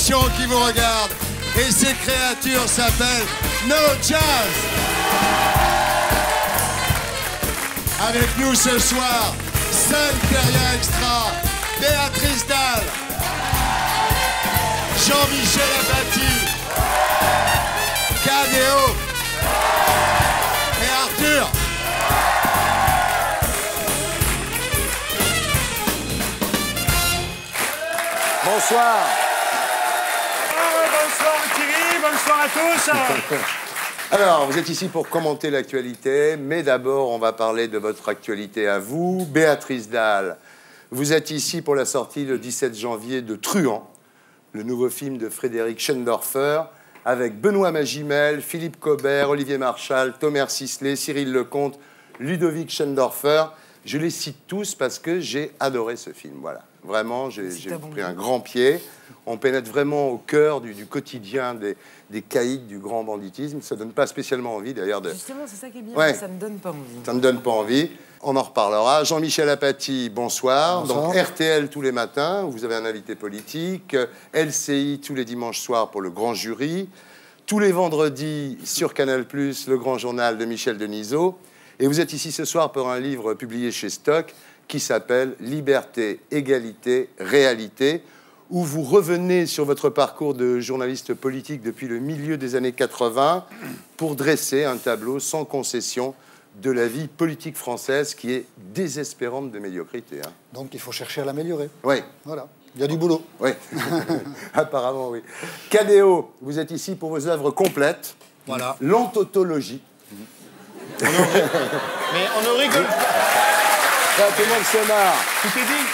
génération qui vous regarde. Et ces créatures s'appellent No Jazz. Avec nous ce soir, 5 terriens extra, Béatrice Dalle, Jean-Michel Apathy, KDO et Arthur. Bonsoir. Bonsoir Thierry, bonsoir à tous. Alors, vous êtes ici pour commenter l'actualité, mais d'abord, on va parler de votre actualité à vous. Béatrice Dalle, vous êtes ici pour la sortie le 17 janvier de Truand, le nouveau film de Frédéric Schendorfer, avec Benoît Magimel, Philippe Cobert, Olivier Marchal, Thomas Sisley, Cyril Lecomte, Ludovic Schendorfer. Je les cite tous parce que j'ai adoré ce film, voilà. Vraiment, j'ai pris un grand pied. On pénètre vraiment au cœur du quotidien des caïds du grand banditisme. Ça ne donne pas spécialement envie, d'ailleurs. Justement, c'est ça qui est bien, ouais. ça ne donne pas envie. Ça ne donne pas envie. On en reparlera. Jean-Michel Apathy, bonsoir. Bonsoir. Donc, RTL tous les matins, où vous avez un invité politique. LCI tous les dimanches soirs pour le grand jury. Tous les vendredis sur Canal+, le grand journal de Michel Denisot. Et vous êtes ici ce soir pour un livre publié chez Stock qui s'appelle « Liberté, égalité, réalité », où vous revenez sur votre parcours de journaliste politique depuis le milieu des années 80 pour dresser un tableau sans concession de la vie politique française qui est désespérante de médiocrité. Hein. Donc il faut chercher à l'améliorer. Oui. Voilà. Il y a du boulot. Oui. Apparemment, oui. KDO, vous êtes ici pour vos œuvres complètes. Voilà. L'anthologie. Mais on ne rigole pas. Ça, tout le monde se marre. Tout est dit.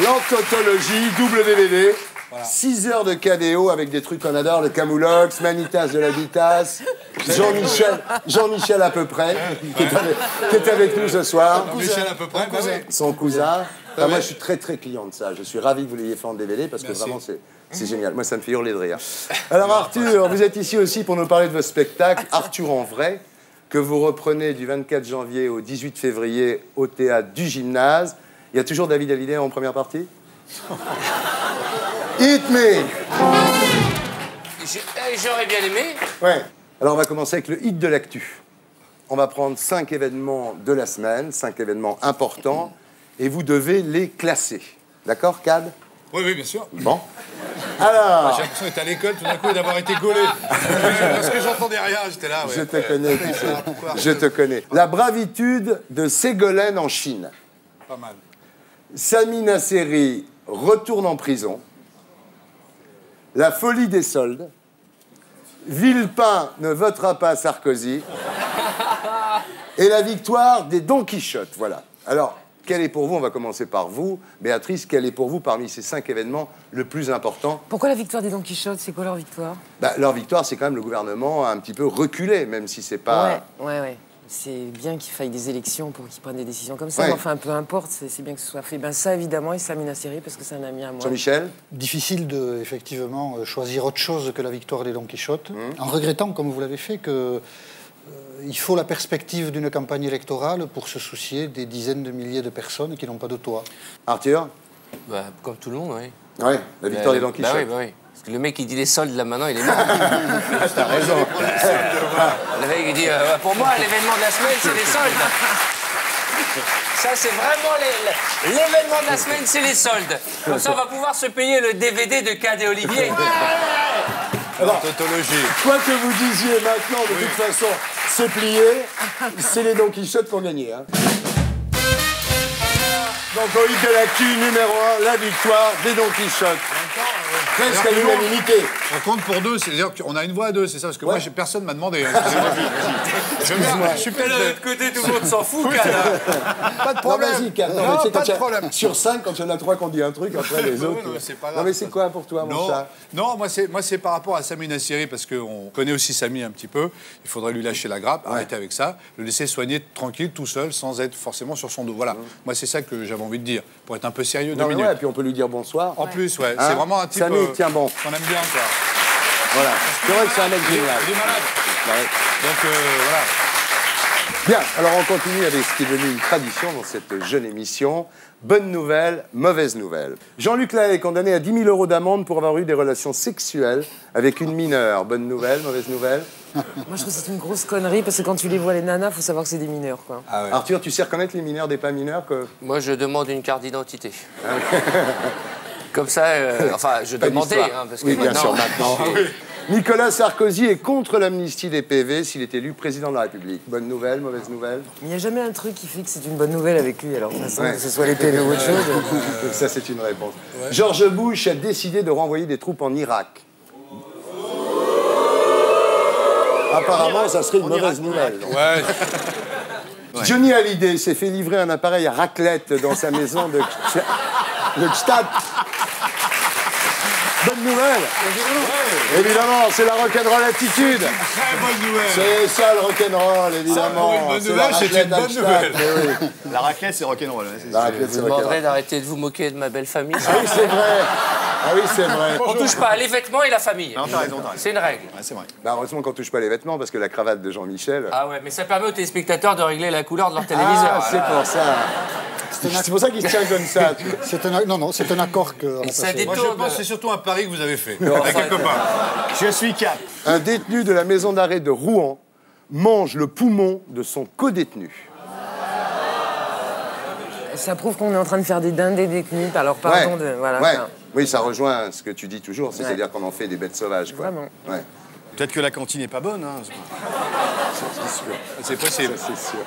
L'anthologie, double DVD. Voilà. 6 heures de KDO avec des trucs qu'on adore, le Camoulox, Manitas de la Vitasse, Jean-Michel à peu près, qui est avec nous ce soir. Jean-Michel à peu près, son cousin. Enfin, moi, je suis très, très client de ça. Je suis ravi que vous l'ayez fait en DVD parce que vraiment, c'est génial. Moi, ça me fait hurler de rire. Alors, Arthur, vous êtes ici aussi pour nous parler de votre spectacle, Arthur en vrai, que vous reprenez du 24 janvier au 18 février au théâtre du Gymnase. Il y a toujours David Hallyday en première partie. Hit me. J'aurais bien aimé. Ouais. Alors, on va commencer avec le hit de l'actu. On va prendre 5 événements de la semaine, 5 événements importants, et vous devez les classer. D'accord, Cad? Oui, oui, bien sûr. Bon. Alors... J'ai l'impression d'être à l'école tout d'un coup et d'avoir été gaulé. Parce que j'entendais rien, j'étais là. Ouais. Je te connais, tu sais. Je te connais. La bravitude de Ségolène en Chine. Pas mal. Sami Nasseri retourne en prison. La folie des soldes. Villepin ne votera pas Sarkozy. Et la victoire des Don Quichotte. Voilà. Alors, quel est pour vous, on va commencer par vous, Béatrice, quel est pour vous, parmi ces 5 événements, le plus important? Pourquoi la victoire des Don Quichotte? C'est quoi leur victoire? Leur victoire, c'est quand même le gouvernement a un petit peu reculé, même si c'est pas... Ouais. C'est bien qu'il faille des élections pour qu'ils prennent des décisions comme ça. Ouais. Mais enfin, peu importe, c'est bien que ce soit fait. Ben ça, évidemment, et Sami Nasseri, parce que c'est un ami à moi. Jean-Michel? Difficile de, effectivement, choisir autre chose que la victoire des Don Quichotte, en regrettant, comme vous l'avez fait, que il faut la perspective d'une campagne électorale pour se soucier des dizaines de milliers de personnes qui n'ont pas de toit. Arthur? Comme tout le monde, oui. Oui, la victoire des Don Quichotte. Oui. Parce que le mec, il dit les soldes, là, maintenant, il est mort. T'as raison. Le mec, il dit, pour moi, l'événement de la semaine, c'est les soldes. Ça, c'est vraiment l'événement de la semaine, c'est les soldes. Comme ça, on va pouvoir se payer le DVD de Cad et Olivier. Alors, quoi que vous disiez maintenant, de toute façon, c'est plié, c'est les Don Quichotte pour gagner. Hein. Donc, au hit de l'actu, numéro 1, la victoire des Don Quichotte. Presque à l'unanimité. On compte pour 2, c'est-à-dire qu'on a une voix à 2, c'est ça? Parce que moi, personne ne m'a demandé. Hein. Je suis peut-être de l'autre côté, tout le monde s'en fout, Cad. Pas de problème. Non, vas-y, Cad. Non, pas de problème. Sur 5, quand il y en a 3 qui ont dit un truc, après les autres... Non, c'est pas grave. Non, mais c'est quoi pour toi, mon chat? Non, moi, c'est par rapport à Sami Nasseri, parce qu'on connaît aussi Sami un petit peu. Il faudrait lui lâcher la grappe, arrêter avec ça, le laisser soigner tranquille, tout seul, sans être forcément sur son dos. Voilà. Moi, c'est ça que j'avais envie de dire, pour être un peu sérieux 2 minutes. Ouais, et puis on peut lui dire bonsoir. En plus, ouais. Hein? C'est vraiment un type... Sami, tiens bon. On aime bien, quoi. Voilà. C'est vrai que c'est un mec génial. Il est malade. Ouais. Donc, voilà. Bien, alors on continue avec ce qui est devenu une tradition dans cette jeune émission. Bonne nouvelle, mauvaise nouvelle. Jean-Luc Lahaye, condamné à 10 000 € d'amende pour avoir eu des relations sexuelles avec une mineure. Bonne nouvelle, mauvaise nouvelle? Moi, je trouve que c'est une grosse connerie parce que quand tu les vois, les nanas, faut savoir que c'est des mineurs, quoi. Ah ouais. Arthur, tu sais reconnaître les mineurs des pas mineurs que... Moi, je demande une carte d'identité. Comme ça, enfin, je Pas demandais, d'histoire. hein, parce que Oui, bien maintenant, sûr, maintenant. Nicolas Sarkozy est contre l'amnistie des PV s'il est élu président de la République. Bonne nouvelle, mauvaise nouvelle? Il n'y a jamais un truc qui fait que c'est une bonne nouvelle avec lui, alors de toute façon, Ouais. que ce soit les PV ou autre chose. Ça, c'est une réponse. George Bush a décidé de renvoyer des troupes en Irak. Apparemment, ça serait une mauvaise nouvelle. Ouais. Johnny Hallyday s'est fait livrer un appareil à raclette dans sa maison de Gstaad. Bonne nouvelle. Évidemment, c'est la rock'n'roll attitude. Très bonne nouvelle. C'est ça le rock'n'roll, évidemment. pour une bonne C'est nouvelle, la c'est raclette une à bonne Gstaad, nouvelle. mais oui. La raclette, c'est rock'n'roll. Ouais, La raclette, je c'est vous demanderai rock'n'roll. d'arrêter de vous moquer de ma belle famille. Ah oui, c'est vrai. Ah oui, c'est vrai. On touche pas les vêtements et la famille. Non, t'as raison, t'as raison. C'est une règle. Ouais, c'est vrai. Bah, heureusement qu'on touche pas les vêtements parce que la cravate de Jean-Michel. Ah ouais, mais ça permet aux téléspectateurs de régler la couleur de leur téléviseur. Ah, c'est Voilà. pour ça. C'est pour ça qu'il se tient comme ça. tu vois. Non, c'est un accord que. Et ça Moi, je détourne. pense que c'est surtout un pari que vous avez fait. À quelque part. Je suis cap. Un détenu de la maison d'arrêt de Rouen mange le poumon de son codétenu. Ça prouve qu'on est en train de faire des dindés détenus, alors pardon de... Voilà, ouais. ça. Oui, ça rejoint ce que tu dis toujours, c'est-à-dire qu'on en fait des bêtes sauvages. Quoi. Vraiment. Ouais. Peut-être que la cantine n'est pas bonne. Hein. C'est possible. C'est sûr.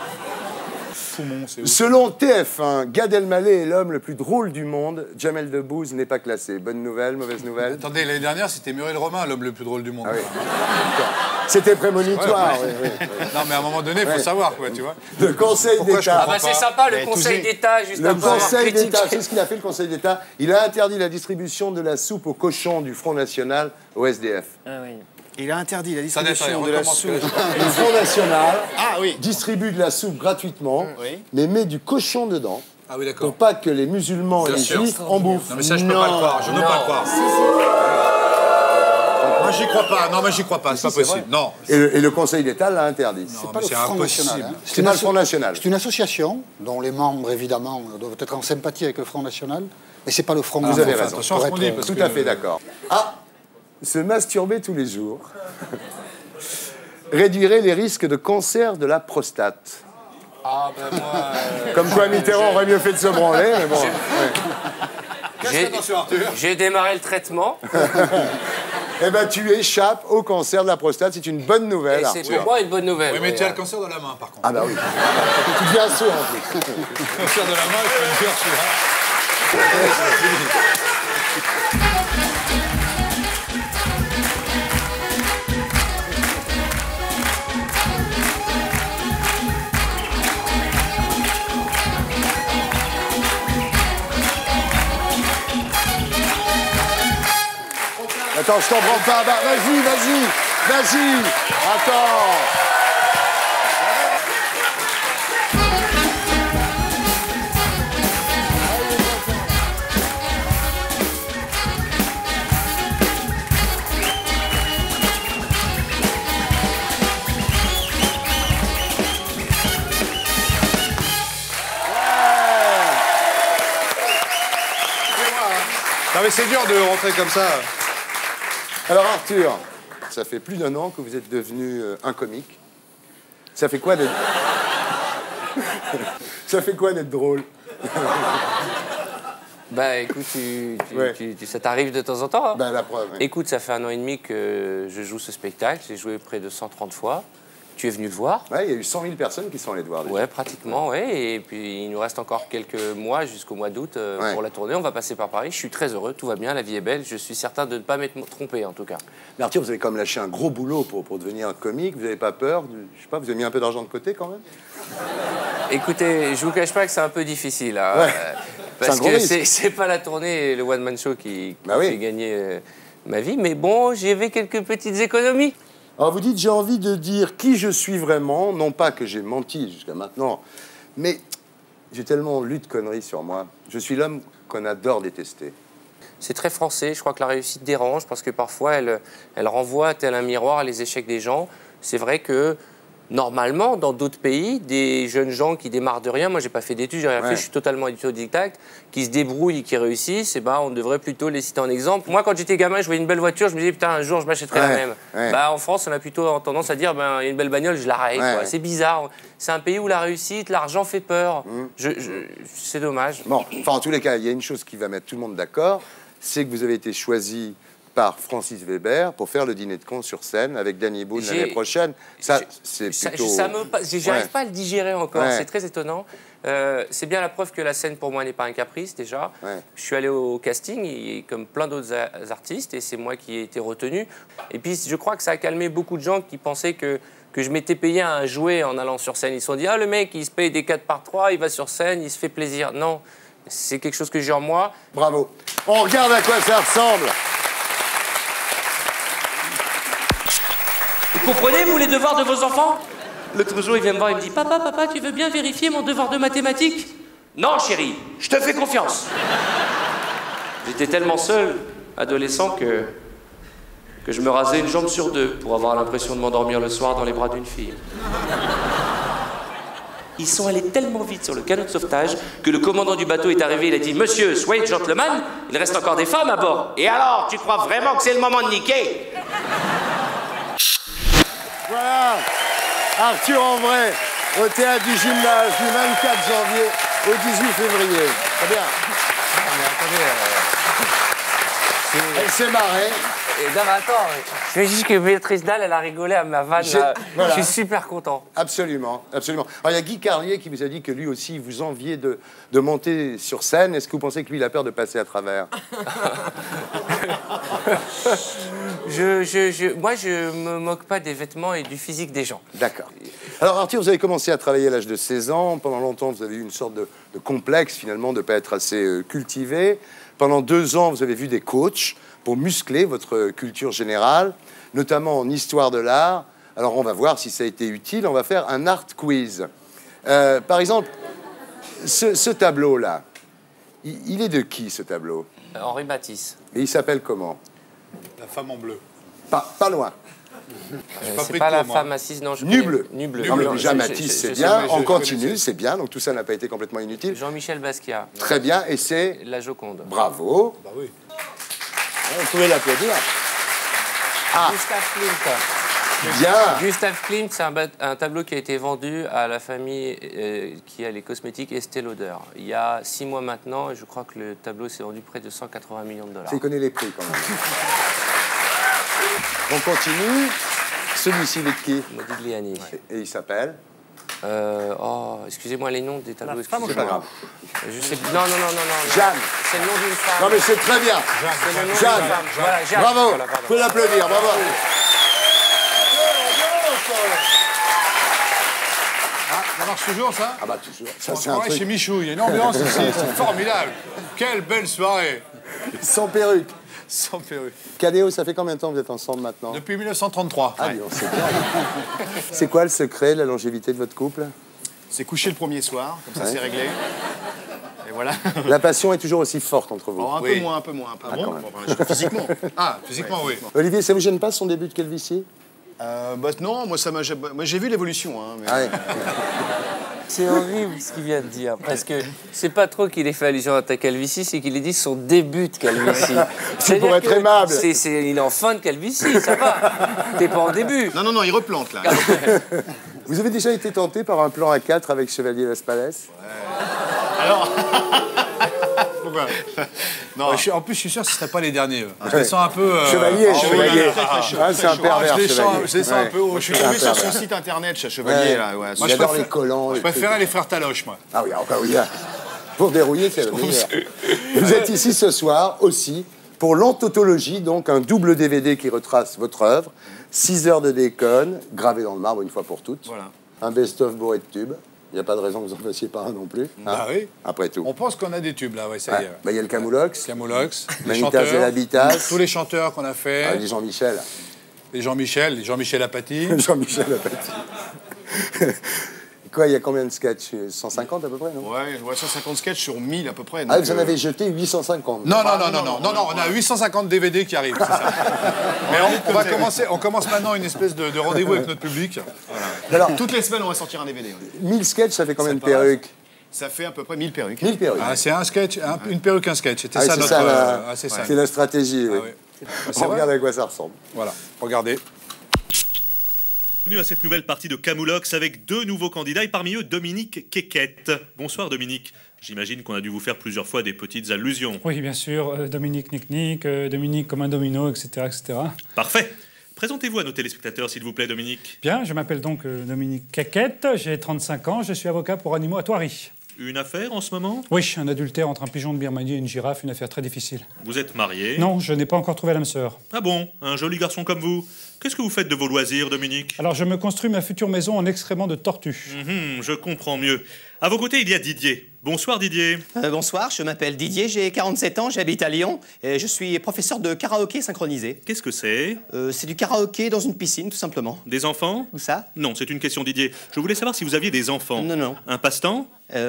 Poumon, c'est où? Selon TF1, Gad Elmaleh est l'homme le plus drôle du monde. Jamel Debbouze n'est pas classé. Bonne nouvelle, mauvaise nouvelle? Attendez, l'année dernière, c'était Muriel Robin, l'homme le plus drôle du monde. Ah oui. C'était prémonitoire. Ouais, oui, oui. Non, mais à un moment donné, il faut savoir, quoi, tu vois. Le Conseil Pourquoi je d'État. Ah bah c'est sympa, le Mais Conseil tous- d'État, juste Le après avoir Conseil critiqué. d'État, c'est ce qu'il a fait, le Conseil d'État. Il a interdit la distribution de la soupe aux cochons du Front National au SDF. Ah oui. Il a interdit la Attendez, distribution de la recommence, soupe. Le Front National Ah oui. distribue de la soupe gratuitement, Oui. mais met du cochon dedans Ah oui, d'accord. pour pas que les musulmans et Bien les sûr. juifs en bouffent. Non, mais ça, je peux pas le croire. Je ne peux pas le croire. Moi, j'y crois pas. Non, mais j'y crois pas. C'est pas possible. Non. Et le Conseil d'État l'a interdit. Non, Pas mais le c'est Front impossible. National. Hein. C'est pas le Front National. C'est une association dont les membres, évidemment, doivent être en sympathie avec le Front National, mais c'est pas le Front Vous National. avez raison. Attention à ce qu'on dit, parce Tout que... à fait d'accord. Ah, se masturber tous les jours réduirait les risques de cancer de la prostate. Ah ben moi... Comme quoi Mitterrand aurait mieux fait de se branler, mais bon. J'ai démarré le traitement Eh ben, tu échappes au cancer de la prostate. C'est une bonne nouvelle, et c'est Arthur. pour moi une bonne nouvelle. Oui, mais Oui, tu as le cancer de la main, par contre. Ah bah oui. Tu deviens sourd en plus. Le cancer de la main, il faut le dire celui-là. Attends, je t'en prends pas. Bah, vas-y, vas-y, vas-y. Attends. Non, mais c'est dur de rentrer comme ça. Alors Arthur, ça fait plus d'1 an que vous êtes devenu un comique. Ça fait quoi d'être... Ça fait quoi d'être drôle? Bah écoute, Ouais. ça t'arrive de temps en temps. Hein. Ben, la preuve. oui. Écoute, ça fait 1 an et demi que je joue ce spectacle. J'ai joué près de 130 fois. Tu es venu le voir. Ouais, il y a eu 100 000 personnes qui sont allées te voir. déjà. Ouais, pratiquement, ouais. Et puis il nous reste encore quelques mois jusqu'au mois d'août Ouais. pour la tournée. On va passer par Paris. Je suis très heureux, tout va bien, la vie est belle. Je suis certain de ne pas m'être trompé en tout cas. Mais Arthur, vous avez quand même lâché un gros boulot pour devenir un comique. Vous n'avez pas peur je sais pas, vous avez mis un peu d'argent de côté quand même? Écoutez, je vous cache pas que c'est un peu difficile. Hein, Ouais. parce C'est un gros que risque. c'est pas la tournée et le one-man show qui Bah oui. fait gagner ma vie. Mais bon, j'ai fait quelques petites économies. Alors vous dites, j'ai envie de dire qui je suis vraiment, non pas que j'ai menti jusqu'à maintenant, mais j'ai tellement lu de conneries sur moi. Je suis l'homme qu'on adore détester. C'est très français. Je crois que la réussite dérange parce que parfois elle renvoie tel un miroir les échecs des gens. C'est vrai que normalement, dans d'autres pays, des jeunes gens qui démarrent de rien, moi j'ai pas fait d'études, j'ai rien fait, je suis totalement autodidacte, qui se débrouillent et qui réussissent, et on devrait plutôt les citer en exemple. Moi, quand j'étais gamin, je voyais une belle voiture, je me disais, putain, un jour je m'achèterai la même. En France, on a plutôt tendance à dire, il y a une belle bagnole, je la raye. C'est bizarre. C'est un pays où la réussite, l'argent fait peur. C'est dommage. Bon, enfin, en tous les cas, il y a une chose qui va mettre tout le monde d'accord, c'est que vous avez été choisi par Francis Weber pour faire le dîner de cons sur scène avec Danny Boone l'année prochaine. Ça, c'est plutôt... J'arrive pas à le digérer encore, c'est très étonnant. C'est bien la preuve que la scène, pour moi, n'est pas un caprice, déjà. Je suis allé au casting, et, comme plein d'autres artistes, et c'est moi qui ai été retenu. Et puis, je crois que ça a calmé beaucoup de gens qui pensaient que je m'étais payé un jouet en allant sur scène. Ils se sont dit, ah, le mec, il se paye des 4x3, il va sur scène, il se fait plaisir. Non, c'est quelque chose que j'ai en moi. Bravo. On regarde à quoi ça ressemble. Vous comprenez, vous, les devoirs de vos enfants? L'autre jour, il vient me voir, il me dit, papa, tu veux bien vérifier mon devoir de mathématiques? Non, chérie, je te fais confiance. J'étais tellement seul, adolescent, que je me rasais une jambe sur deux pour avoir l'impression de m'endormir le soir dans les bras d'une fille. Ils sont allés tellement vite sur le canot de sauvetage que le commandant du bateau est arrivé, il a dit, monsieur, soyez gentleman, il reste encore des femmes à bord. Et alors, tu crois vraiment que c'est le moment de niquer? Voilà, Arthur en vrai, au Théâtre du Gymnase du 24 janvier au 18 février. Très bien. Elle s'est marrée. Non, mais attends, je veux juste que Béatrice Dalle, elle a rigolé à ma vanne. Je suis super content. Absolument, absolument. Alors, il y a Guy Carlier qui vous a dit que lui aussi, il vous enviait de monter sur scène. Est-ce que vous pensez que lui, il a peur de passer à travers? Moi, je me moque pas des vêtements et du physique des gens. D'accord. Alors, Arthur, vous avez commencé à travailler à l'âge de 16 ans. Pendant longtemps, vous avez eu une sorte de complexe, finalement, de ne pas être assez cultivé. Pendant 2 ans, vous avez vu des coachs pour muscler votre culture générale, notamment en histoire de l'art. Alors, on va voir si ça a été utile. On va faire un art quiz. Par exemple, ce tableau-là, il est de qui, ce tableau? Henri Matisse. Et il s'appelle comment? La femme en bleu. Pas loin. C'est pas la femme assise, non. Nu-bleu. Nu-bleu. Non, mais déjà, Matisse, c'est bien. On continue, c'est bien. Donc, tout ça n'a pas été complètement inutile. Jean-Michel Basquiat. Très bien. Et c'est... La Joconde. Bravo. Bah oui. Vous pouvez l'applaudir. Gustave Klimt. Bien. Gustave Klimt, c'est un tableau qui a été vendu à la famille qui a les cosmétiques Estée Lauder. Il y a 6 mois maintenant, et je crois que le tableau s'est vendu près de 180 millions de dollars. Il connaît les prix, quand même. On continue. Celui-ci, il est de qui? Modigliani. Et il s'appelle? Excusez-moi les noms des tableaux. C'est pas grave. Je sais. Non. Jeanne. C'est le nom d'une femme. Non, mais c'est très bien. C'est le nom d'une Jeanne. femme. Voilà, Jeanne. Bravo. Voilà, pardon. Vous pouvez l'applaudir. Bravo. Ça marche toujours, ça? Ah bah toujours. Ça, On c'est se un croirait truc chez Michou. Il y a une ambiance ici. C'est formidable. Quelle belle soirée. sans perruque. Sans perruque. Cadéo, ça fait combien de temps que vous êtes ensemble maintenant? Depuis 1933. Ah, dis donc, c'est bien. C'est quoi le secret de la longévité de votre couple? C'est coucher le premier soir, comme ça c'est réglé. Et voilà. La passion est toujours aussi forte entre vous. Oh, un peu moins, un peu moins. quand même. Bon, physiquement. Ah, physiquement, oui. Olivier, ça vous gêne pas son début de calvitie? Non, moi j'ai vu l'évolution. Hein, mais... Ah ouais. C'est horrible ce qu'il vient de dire, parce que c'est pas trop qu'il ait fait allusion à ta calvitie, c'est qu'il ait dit son début de calvitie. C'est pour être aimable. Il est en fin de calvitie, ça va. T'es pas en début. Non, il replante là. Vous avez déjà été tenté par un plan A4 avec Chevalier Las Palais? Alors pourquoi? Non. En plus, je suis sûr que ce ne seraient pas les derniers. Je les sens un peu... Chevalier. Très C'est un chaud. pervers, je les sens Chevalier. un peu haut. Je suis tombé sur son site internet, chez Chevalier. Là, ouais, Il adore les collants. Je préférais les frères Taloche, moi. Ah oui, enfin oui. Pour dérouiller, c'est le meilleur. Vous êtes ici ce soir aussi pour l'Anthotologie, donc un double DVD qui retrace votre œuvre. 6 heures de déconne, gravé dans le marbre une fois pour toutes. Voilà. Un best-of bourré de tubes. Il n'y a pas de raison que vous en fassiez pas un non plus. Bah oui. Après tout. On pense qu'on a des tubes, là, ouais, ça y est. Bah, il y a le Camoulox, Camoulox, les Manitas chanteurs, de l'Habitas, tous les chanteurs qu'on a fait, les Jean-Michel. les Jean-Michel Apathy. Jean-Michel Apathy. Quoi, il y a combien de sketchs? 150 à peu près, non? Ouais, 150 sketchs sur 1000 à peu près. Ah, donc, vous en avez jeté 850. Non, on a 850 DVD qui arrivent, c'est ça. Mais on commence maintenant une espèce de rendez-vous avec notre public. Alors, Toutes les semaines, on va sortir un DVD. Ouais. 1000 sketchs, ça fait combien de Ça passe. perruques? Ça fait à peu près 1000 perruques. 1000 perruques. Ah, c'est un sketch, une perruque, un sketch. C'était Ah, ça c'est notre... ça, c'est ça. c'est la stratégie, oui. Ah, oui. On regarde à quoi ça ressemble. Voilà, regardez. Bienvenue à cette nouvelle partie de Camoulox avec 2 nouveaux candidats et parmi eux Dominique Quéquette. Bonsoir Dominique. J'imagine qu'on a dû vous faire plusieurs fois des petites allusions. Oui, bien sûr. Dominique Nick-Nick, Dominique comme un domino, etc. etc. Parfait. Présentez-vous à nos téléspectateurs, s'il vous plaît, Dominique. Bien, je m'appelle donc Dominique Quéquette, j'ai 35 ans, je suis avocat pour animaux à Thoiry. Une affaire en ce moment? Oui, un adultère entre un pigeon de Birmanie et une girafe, une affaire très difficile. Vous êtes marié? Non, je n'ai pas encore trouvé l'âme sœur. Ah bon? Un joli garçon comme vous. Qu'est-ce que vous faites de vos loisirs, Dominique? Alors, je me construis ma future maison en excréments de tortue. Je comprends mieux. À vos côtés, il y a Didier. Bonsoir Didier. Bonsoir, je m'appelle Didier, j'ai 47 ans, j'habite à Lyon et je suis professeur de karaoké synchronisé. Qu'est-ce que c'est? C'est du karaoké dans une piscine, tout simplement. Des enfants? Où ça? Non, c'est une question Didier. Je voulais savoir si vous aviez des enfants. Non. Un passe-temps?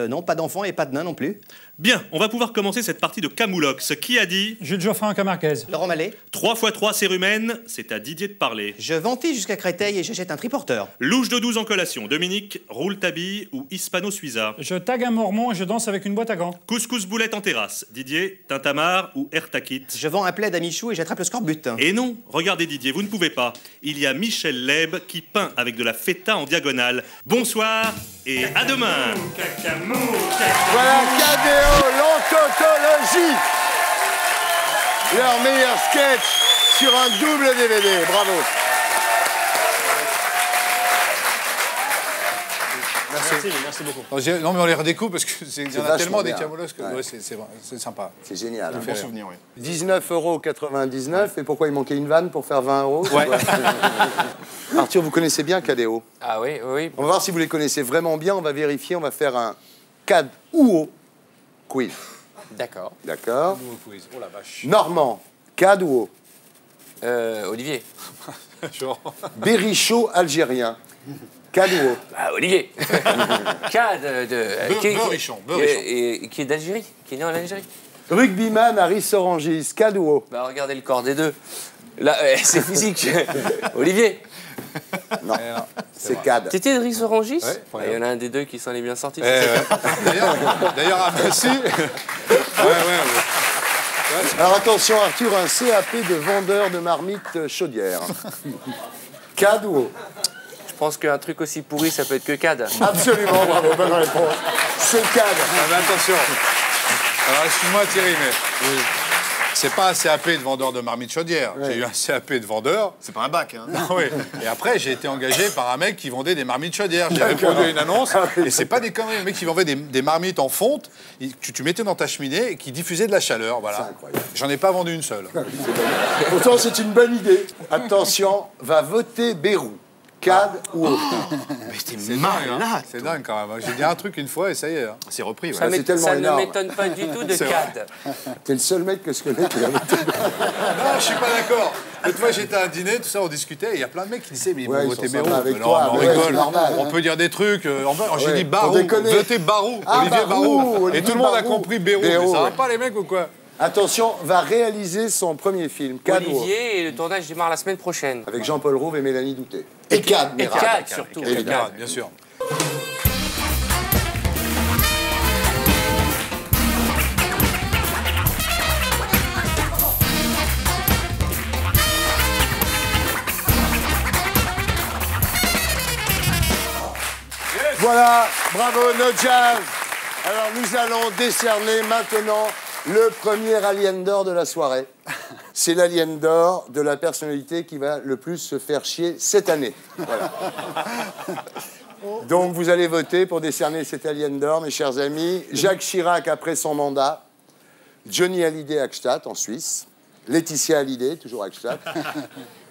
Non, pas d'enfants et pas de nains non plus. Bien, on va pouvoir commencer cette partie de Camoulox. Qui a dit? Jules Geoffrin Camarquez. Laurent Mallet. 3 x 3 cérumen, c'est à Didier de parler. Je ventis jusqu'à Créteil et j'achète un triporteur. Louche de 12 en collation. Dominique, roule ta bille ou hispano-suiza. Je tag un mormon et je danse avec une boîte à gants. Couscous boulette en terrasse. Didier, tintamarre ou ertakit. Je vends un plaid à Michou et j'attrape le scorbut. Et non, regardez Didier, vous ne pouvez pas. Il y a Michel Leb qui peint avec de la feta en diagonale. Bonsoir et à demain. Voilà, KDO, l'ontotologie. Leur meilleur sketch sur un double DVD. Bravo. Merci beaucoup. Non, mais on les redécouvre parce qu'il y en a vachement tellement des bien. Camoulox que Ouais. ouais, c'est sympa. C'est génial. Un bon souvenir, oui. 19,99 €. Et pourquoi il manquait une vanne pour faire 20 €? Ouais. Arthur, vous connaissez bien KDO. Ah oui, oui. On va voir si vous les connaissez vraiment bien. On va vérifier. On va faire un CAD ou quiz. D'accord. D'accord. Oh la vache. Normand, CAD ou Olivier. Genre. Berrichot algérien. CAD ou Ah, Olivier. Cad de... Beurrichon. Qui est d'Algérie, qui est né en Algérie. Rugbyman à Rissorangis. CAD ou Bah regardez le corps des deux. Là, c'est physique. Olivier. Non, c'est CAD. T'étais de Rissorangis? Ouais. Il y en a un des deux qui s'en est bien sorti. D'ailleurs, à Massy. Ouais. Alors attention Arthur, un CAP de vendeur de marmites chaudière. CAD ou Je pense qu'un truc aussi pourri, ça peut être que Cad. Absolument, bravo, bonne réponse. C'est CAD. Non, mais attention. Alors, excuse-moi Thierry, mais c'est pas un CAP de vendeur de marmite chaudière. J'ai eu un CAP de vendeur. C'est pas un bac, hein. Oui. Et après, j'ai été engagé par un mec qui vendait des marmites chaudières. J'ai répondu à une annonce. Et c'est pas des conneries. Le mec qui vendait des marmites en fonte, tu mettais dans ta cheminée et qui diffusait de la chaleur. Voilà. C'est incroyable. J'en ai pas vendu une seule. Pourtant, c'est une bonne idée. Attention, va voter Bérou. CAD ou autre. C'est dingue, hein. C'est dingue quand même. J'ai dit un truc une fois et ça y est. Hein. C'est repris, Ça, ouais. c'est tellement ça ne énorme. m'étonne pas du tout de C'est Cad. T'es le seul mec que je connais qui a voté. Non, je suis pas d'accord. L'autre fois, j'étais à un dîner, tout ça, on discutait, et il y a plein de mecs qui disaient, mais ils Ouais, vont ils voter sont Bérou. sympas avec Mais toi, non, mais mais on ouais, c'est rigole. normal, On hein. peut dire des trucs. J'ai Ouais, dit pour Barou, déconner. votez Barou, Ah, Olivier Barou, Barou. Et Olivier tout le monde a Barou. compris Bérou. Mais Bérou, ça va ouais. pas, les mecs, ou quoi? Attention, va réaliser son premier film. CAD ou autre. Olivier et le tournage démarre la semaine prochaine. Avec Jean-Paul Rouve et Mélanie Doutet. Et CAD, Et Mérard. Cad surtout. Évidemment. Cad. Bien sûr. Voilà, bravo, No Jazz. Alors nous allons décerner maintenant le premier Alien d'or de la soirée. C'est l'Alien d'or de la personnalité qui va le plus se faire chier cette année. Voilà. Donc vous allez voter pour décerner cet Alien d'or, mes chers amis. Jacques Chirac après son mandat, Johnny Hallyday à Gstaad en Suisse, Laetitia Hallyday, toujours à Gstaad,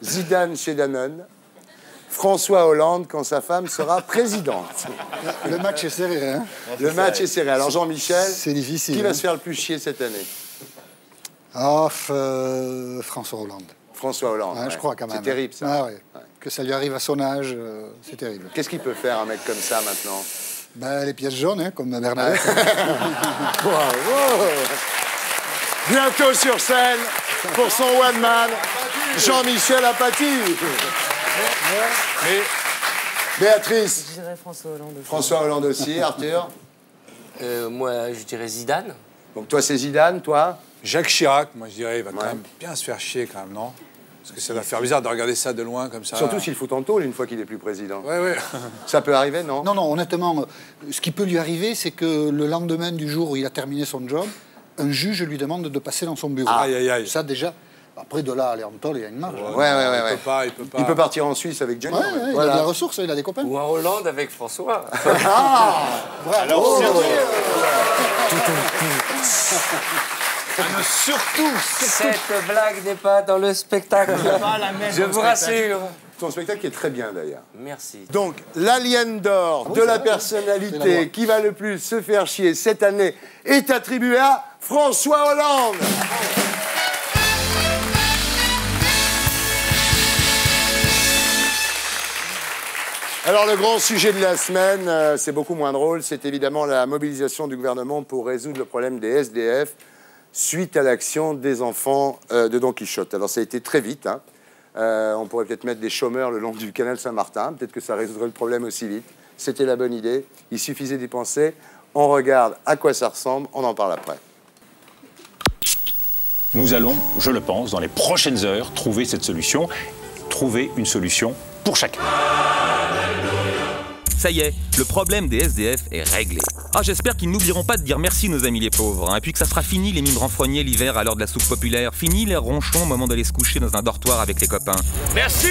Zidane chez Danone, François Hollande quand sa femme sera présidente. Le match est serré, hein. Le match est serré. Alors Jean-Michel, C'est difficile. qui va hein. se faire le plus chier cette année? Ah, François Hollande. François Hollande. Ouais, ouais. je crois quand même. C'est terrible ça. Ah, ouais. Ouais. que ça lui arrive à son âge, c'est terrible. Qu'est-ce qu'il peut faire un mec comme ça maintenant? Ben, les pièces jaunes, hein, comme Bernadette. Bravo. Bientôt sur scène, pour son one man, Jean-Michel Apathy. Mais Béatrice. Je dirais François Hollande aussi. François Hollande aussi, Arthur. Moi, je dirais Zidane. Donc toi, c'est Zidane, toi? Jacques Chirac, moi je dirais, il va quand même bien se faire chier quand même, non? Parce que ça va faire bizarre de regarder ça de loin comme ça. Surtout s'il fout en tôle une fois qu'il n'est plus président. Ouais, ouais. Ça peut arriver, non? Non, non, honnêtement, ce qui peut lui arriver, c'est que le lendemain du jour où il a terminé son job, un juge lui demande de passer dans son bureau. Aïe, aïe, aïe. Ça, déjà, après de là à aller en tôle, il y a une marge. Ouais. Il peut pas. Il peut partir en Suisse avec Johnny. Ouais, il a de la ressource, il a des copains. Ou en Hollande avec François. Ah, Alors, surtout, Cette blague n'est pas dans le spectacle. Je vous rassure. Ton spectacle est très bien d'ailleurs. Merci. Donc, l'alien d'or de la personnalité qui va le plus se faire chier cette année est attribué à François Hollande. Alors, le grand sujet de la semaine, c'est beaucoup moins drôle, c'est évidemment la mobilisation du gouvernement pour résoudre le problème des SDF suite à l'action des enfants de Don Quichotte. Alors, ça a été très vite, hein. On pourrait peut-être mettre des chômeurs le long du canal Saint-Martin. Peut-être que ça résoudrait le problème aussi vite. C'était la bonne idée. Il suffisait d'y penser. On regarde à quoi ça ressemble. On en parle après. Nous allons, je le pense, dans les prochaines heures, trouver cette solution. Trouver une solution pour chacun. Ça y est, le problème des SDF est réglé. Ah, j'espère qu'ils n'oublieront pas de dire merci nos amis les pauvres, hein, et puis que ça sera fini les mines renfrognées l'hiver à l'heure de la soupe populaire, fini les ronchons au moment d'aller se coucher dans un dortoir avec les copains. Merci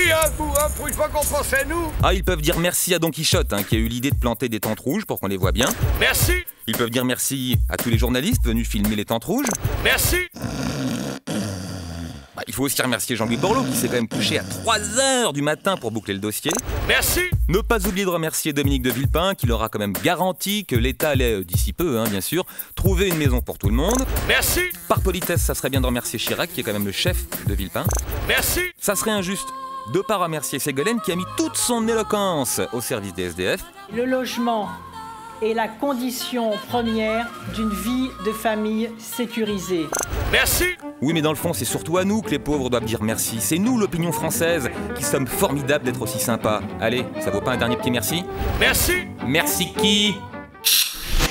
pour une fois qu'on pense à nous. Ah, ils peuvent dire merci à Don Quichotte, hein, qui a eu l'idée de planter des tentes rouges pour qu'on les voit bien. Merci. Ils peuvent dire merci à tous les journalistes venus filmer les tentes rouges. Merci. Bah, il faut aussi remercier Jean-Louis Borloo qui s'est quand même couché à 3h du matin pour boucler le dossier. Merci. Ne pas oublier de remercier Dominique de Villepin qui leur a quand même garanti que l'État allait, d'ici peu, hein, bien sûr, trouver une maison pour tout le monde. Merci. Par politesse, ça serait bien de remercier Chirac qui est quand même le chef de Villepin. Merci. Ça serait injuste de ne pas remercier Ségolène qui a mis toute son éloquence au service des SDF. Le logement est la condition première d'une vie de famille sécurisée. Merci. Oui, mais dans le fond, c'est surtout à nous que les pauvres doivent dire merci. C'est nous, l'opinion française, qui sommes formidables d'être aussi sympas. Allez, ça vaut pas un dernier petit merci? Merci. Merci qui?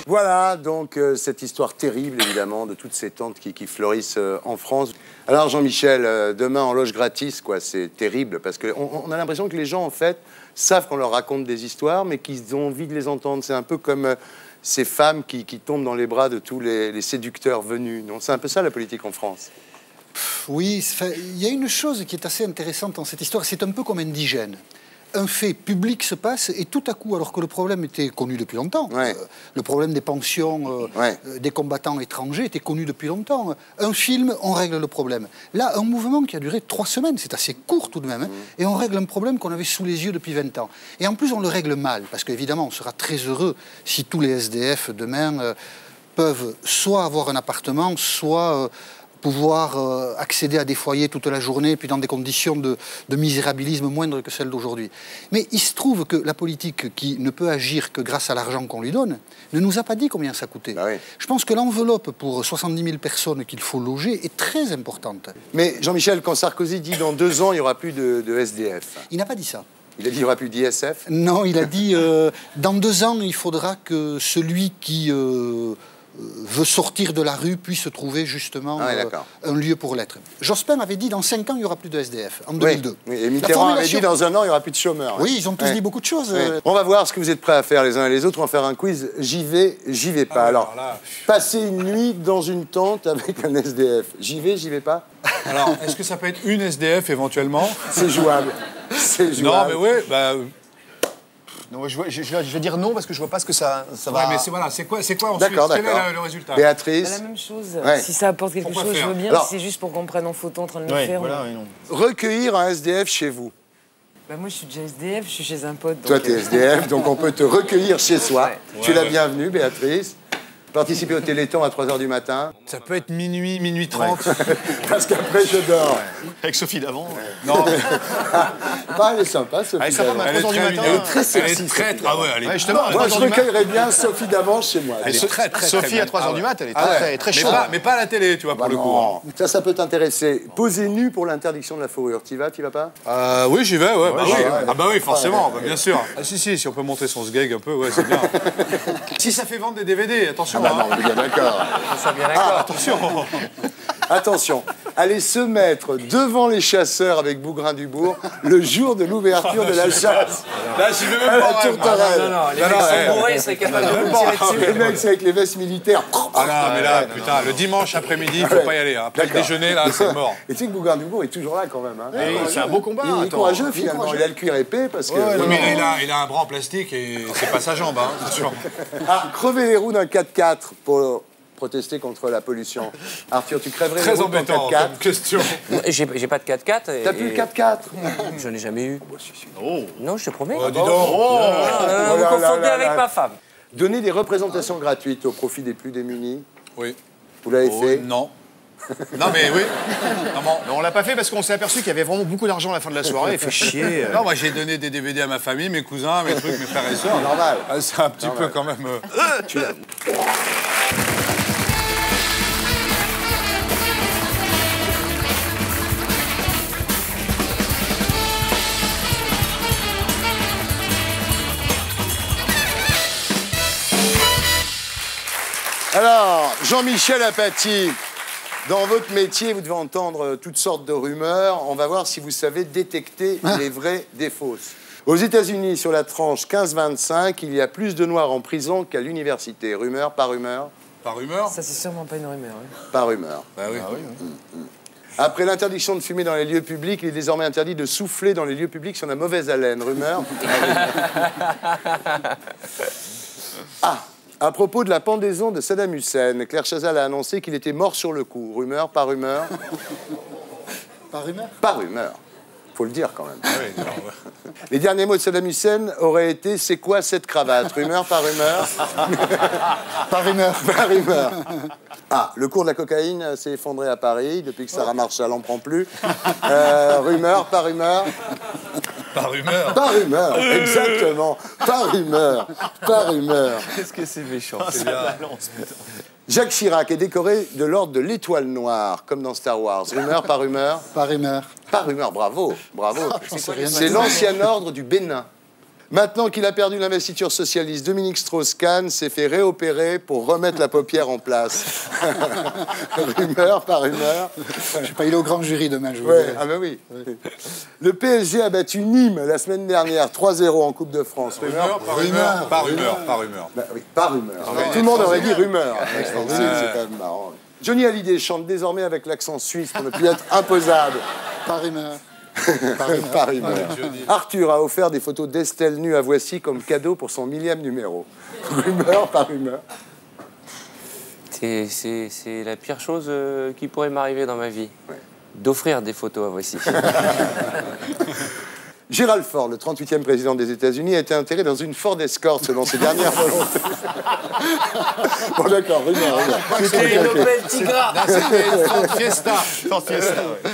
Voilà, donc cette histoire terrible, évidemment, de toutes ces tentes qui fleurissent en France. Alors, Jean-Michel, demain en loge gratis, quoi, c'est terrible, parce qu'on a l'impression que les gens, en fait, savent qu'on leur raconte des histoires, mais qu'ils ont envie de les entendre. C'est un peu comme ces femmes qui tombent dans les bras de tous les séducteurs venus. Non, c'est un peu ça, la politique en France. Oui, il y a une chose qui est assez intéressante dans cette histoire, c'est un peu comme indigène. Un fait public se passe et tout à coup, alors que le problème était connu depuis longtemps, le problème des pensions des combattants étrangers était connu depuis longtemps. Un film, on règle le problème. Là, un mouvement qui a duré 3 semaines, c'est assez court tout de même, hein, et on règle un problème qu'on avait sous les yeux depuis 20 ans. Et en plus, on le règle mal, parce qu'évidemment, on sera très heureux si tous les SDF demain peuvent soit avoir un appartement, soit pouvoir accéder à des foyers toute la journée, puis dans des conditions de misérabilisme moindres que celles d'aujourd'hui. Mais il se trouve que la politique, qui ne peut agir que grâce à l'argent qu'on lui donne, ne nous a pas dit combien ça coûtait. Ah oui. Je pense que l'enveloppe pour 70 000 personnes qu'il faut loger est très importante. Mais Jean-Michel, quand Sarkozy dit dans 2 ans, il n'y aura plus de SDF. Il n'a pas dit ça. Il a dit qu'il n'y aura plus d'ISF? Non, il a dit dans 2 ans, il faudra que celui qui veut sortir de la rue puisse trouver justement un lieu pour l'être. Jospin avait dit dans 5 ans, il n'y aura plus de SDF, en 2002. Oui, et Mitterrand avait dit dans 1 an, il n'y aura plus de chômeurs. Oui, ils ont tous dit beaucoup de choses. On va voir ce que vous êtes prêts à faire les uns et les autres. On va faire un quiz j'y vais pas. Alors, passer une nuit dans une tente avec un SDF. J'y vais pas? Alors, est-ce que ça peut être une SDF éventuellement? C'est jouable. C'est jouable. Non, mais oui, bah... Non, je vais dire non parce que je vois pas ce que ça va. Mais c'est quoi ensuite? D'accord. Quel est le résultat? Béatrice. La même chose. Si ça apporte quelque chose, je veux bien. Si c'est juste pour qu'on prenne en photo en train de le faire. Voilà, Recueillir un SDF chez vous. Bah moi, je suis déjà SDF, je suis chez un pote. Toi, tu es SDF, donc on peut te recueillir chez soi. Tu es la bienvenue, Béatrice. Participer au Téléthon à 3h du matin. Ça peut être minuit, minuit 30. Parce qu'après, je dors. Avec Sophie d'avant. Non, mais... Bah, elle est sympa, Sophie Elle est sympa, d'avant. mais à 3h du matin. Elle est très sexy. Elle est très... Ah ouais, elle est... justement, Moi, je recueillerais bien Sophie d'avant chez moi. Elle est très, très, Sophie très à 3h du mat, elle est Ah ouais. très chaude. Mais pas à la télé, tu vois, pour le coup. Non. Ça peut t'intéresser. Poser nu pour l'interdiction de la fourrure. T'y vas pas? Oui, j'y vais, ouais. ouais. Ah bah oui, forcément, bah, bien sûr. Ah si on peut montrer son sgeg un peu, ouais, c'est bien. Si ça fait vendre des DVD, attention. Ah bah non, on est bien d'accord. On soit bien d'accord. Attention. Attention, allez se mettre devant les chasseurs avec Bougrain-Dubourg le jour de l'ouverture de la chasse. Là, j'y vais même À la pas. Tourterelle. Non, les mecs sont bourrés, ils seraient capables de nous tirer dessus. Les mecs, c'est avec les vestes militaires. Ah non, mais là, putain, le dimanche après-midi, il faut pas y aller. Hein. Après le déjeuner, là, c'est mort. Et tu sais que Bougrain-Dubourg est toujours là quand même. Hein. C'est un beau combat. Il est courageux finalement, il a le cuir épais parce que... Oui, mais il a un bras en plastique et c'est pas sa jambe, hein, c'est sûr. Ah, crever les roues d'un 4x4 pour protester contre la pollution. Arthur, tu crèverais les Très roues d'un embêtant 4x4. comme question. J'ai pas de 4x4. T'as plus le 4x4? J'en ai jamais eu. Non, je te promets. Oh, dis donc. Vous confondez avec ma femme. Donner des représentations gratuites au profit des plus démunis. Oui. Vous l'avez fait? Non. Non, mais oui. Non, on l'a pas fait parce qu'on s'est aperçu qu'il y avait vraiment beaucoup d'argent à la fin de la soirée. Il fait chier. Non, moi j'ai donné des DVD à ma famille, mes cousins, mes trucs, mes frères et sœurs. Normal. Ah, c'est un petit peu quand même. Tu l'as. Alors, Jean-Michel Apathy, dans votre métier, vous devez entendre toutes sortes de rumeurs. On va voir si vous savez détecter les vraies des fausses. Aux États-Unis, sur la tranche 15-25, il y a plus de Noirs en prison qu'à l'université. Rumeur, pas rumeur? Par rumeur? Ça, c'est sûrement pas une rumeur. Hein. Pas rumeur. Bah oui. Après l'interdiction de fumer dans les lieux publics, il est désormais interdit de souffler dans les lieux publics si on a mauvaise haleine. Rumeur? Ah, à propos de la pendaison de Saddam Hussein, Claire Chazal a annoncé qu'il était mort sur le coup. Rumeur, pas rumeur? Pas rumeur? Pas rumeur. Faut le dire quand même. Ah oui, non, ouais. Les derniers mots de Saddam Hussein auraient été « C'est quoi cette cravate ?» Rumeur, pas rumeur? Pas rumeur. Pas rumeur. Ah, le cours de la cocaïne s'est effondré à Paris. Depuis que Sarah Marshall n'en prend plus. Rumeur, pas rumeur? Par rumeur. Pas rumeur, exactement. Pas rumeur. Pas rumeur. Qu'est-ce que c'est méchant. C'est bien. Jacques Chirac est décoré de l'ordre de l'Étoile Noire, comme dans Star Wars. Rumeur, pas rumeur? Pas rumeur. Pas rumeur, bravo, bravo. J'en sais rien. C'est l'ancien ordre du Bénin. Maintenant qu'il a perdu l'investiture socialiste, Dominique Strauss-Kahn s'est fait réopérer pour remettre la paupière en place. Rumeur, pas rumeur? Je sais pas, il est au grand jury demain, je vous Ouais, dirai. ah ben oui. Le PSG a battu Nîmes la semaine dernière, 3-0 en Coupe de France. Rumeur, par rumeur. Pas rumeur, pas rumeur. Bah oui, pas rumeur. ouais, Tout le monde aurait dit rumeur. Ouais. C'est quand même marrant. Johnny Hallyday chante désormais avec l'accent suisse pour ne plus être imposable. Pas rumeur. Pas rumeur. Arthur a offert des photos d'Estelle nue à Voici comme cadeau pour son 1000e numéro. Rumeur, pas rumeur. C'est la pire chose qui pourrait m'arriver dans ma vie. D'offrir des photos à Voici. Gerald Ford, le 38e président des États-Unis, a été enterré dans une Ford Escort selon ses dernières volontés. Bon d'accord, rumeur. C'était une Opel Tigra. C'était une Ford Fiesta. Ford Fiesta, ouais.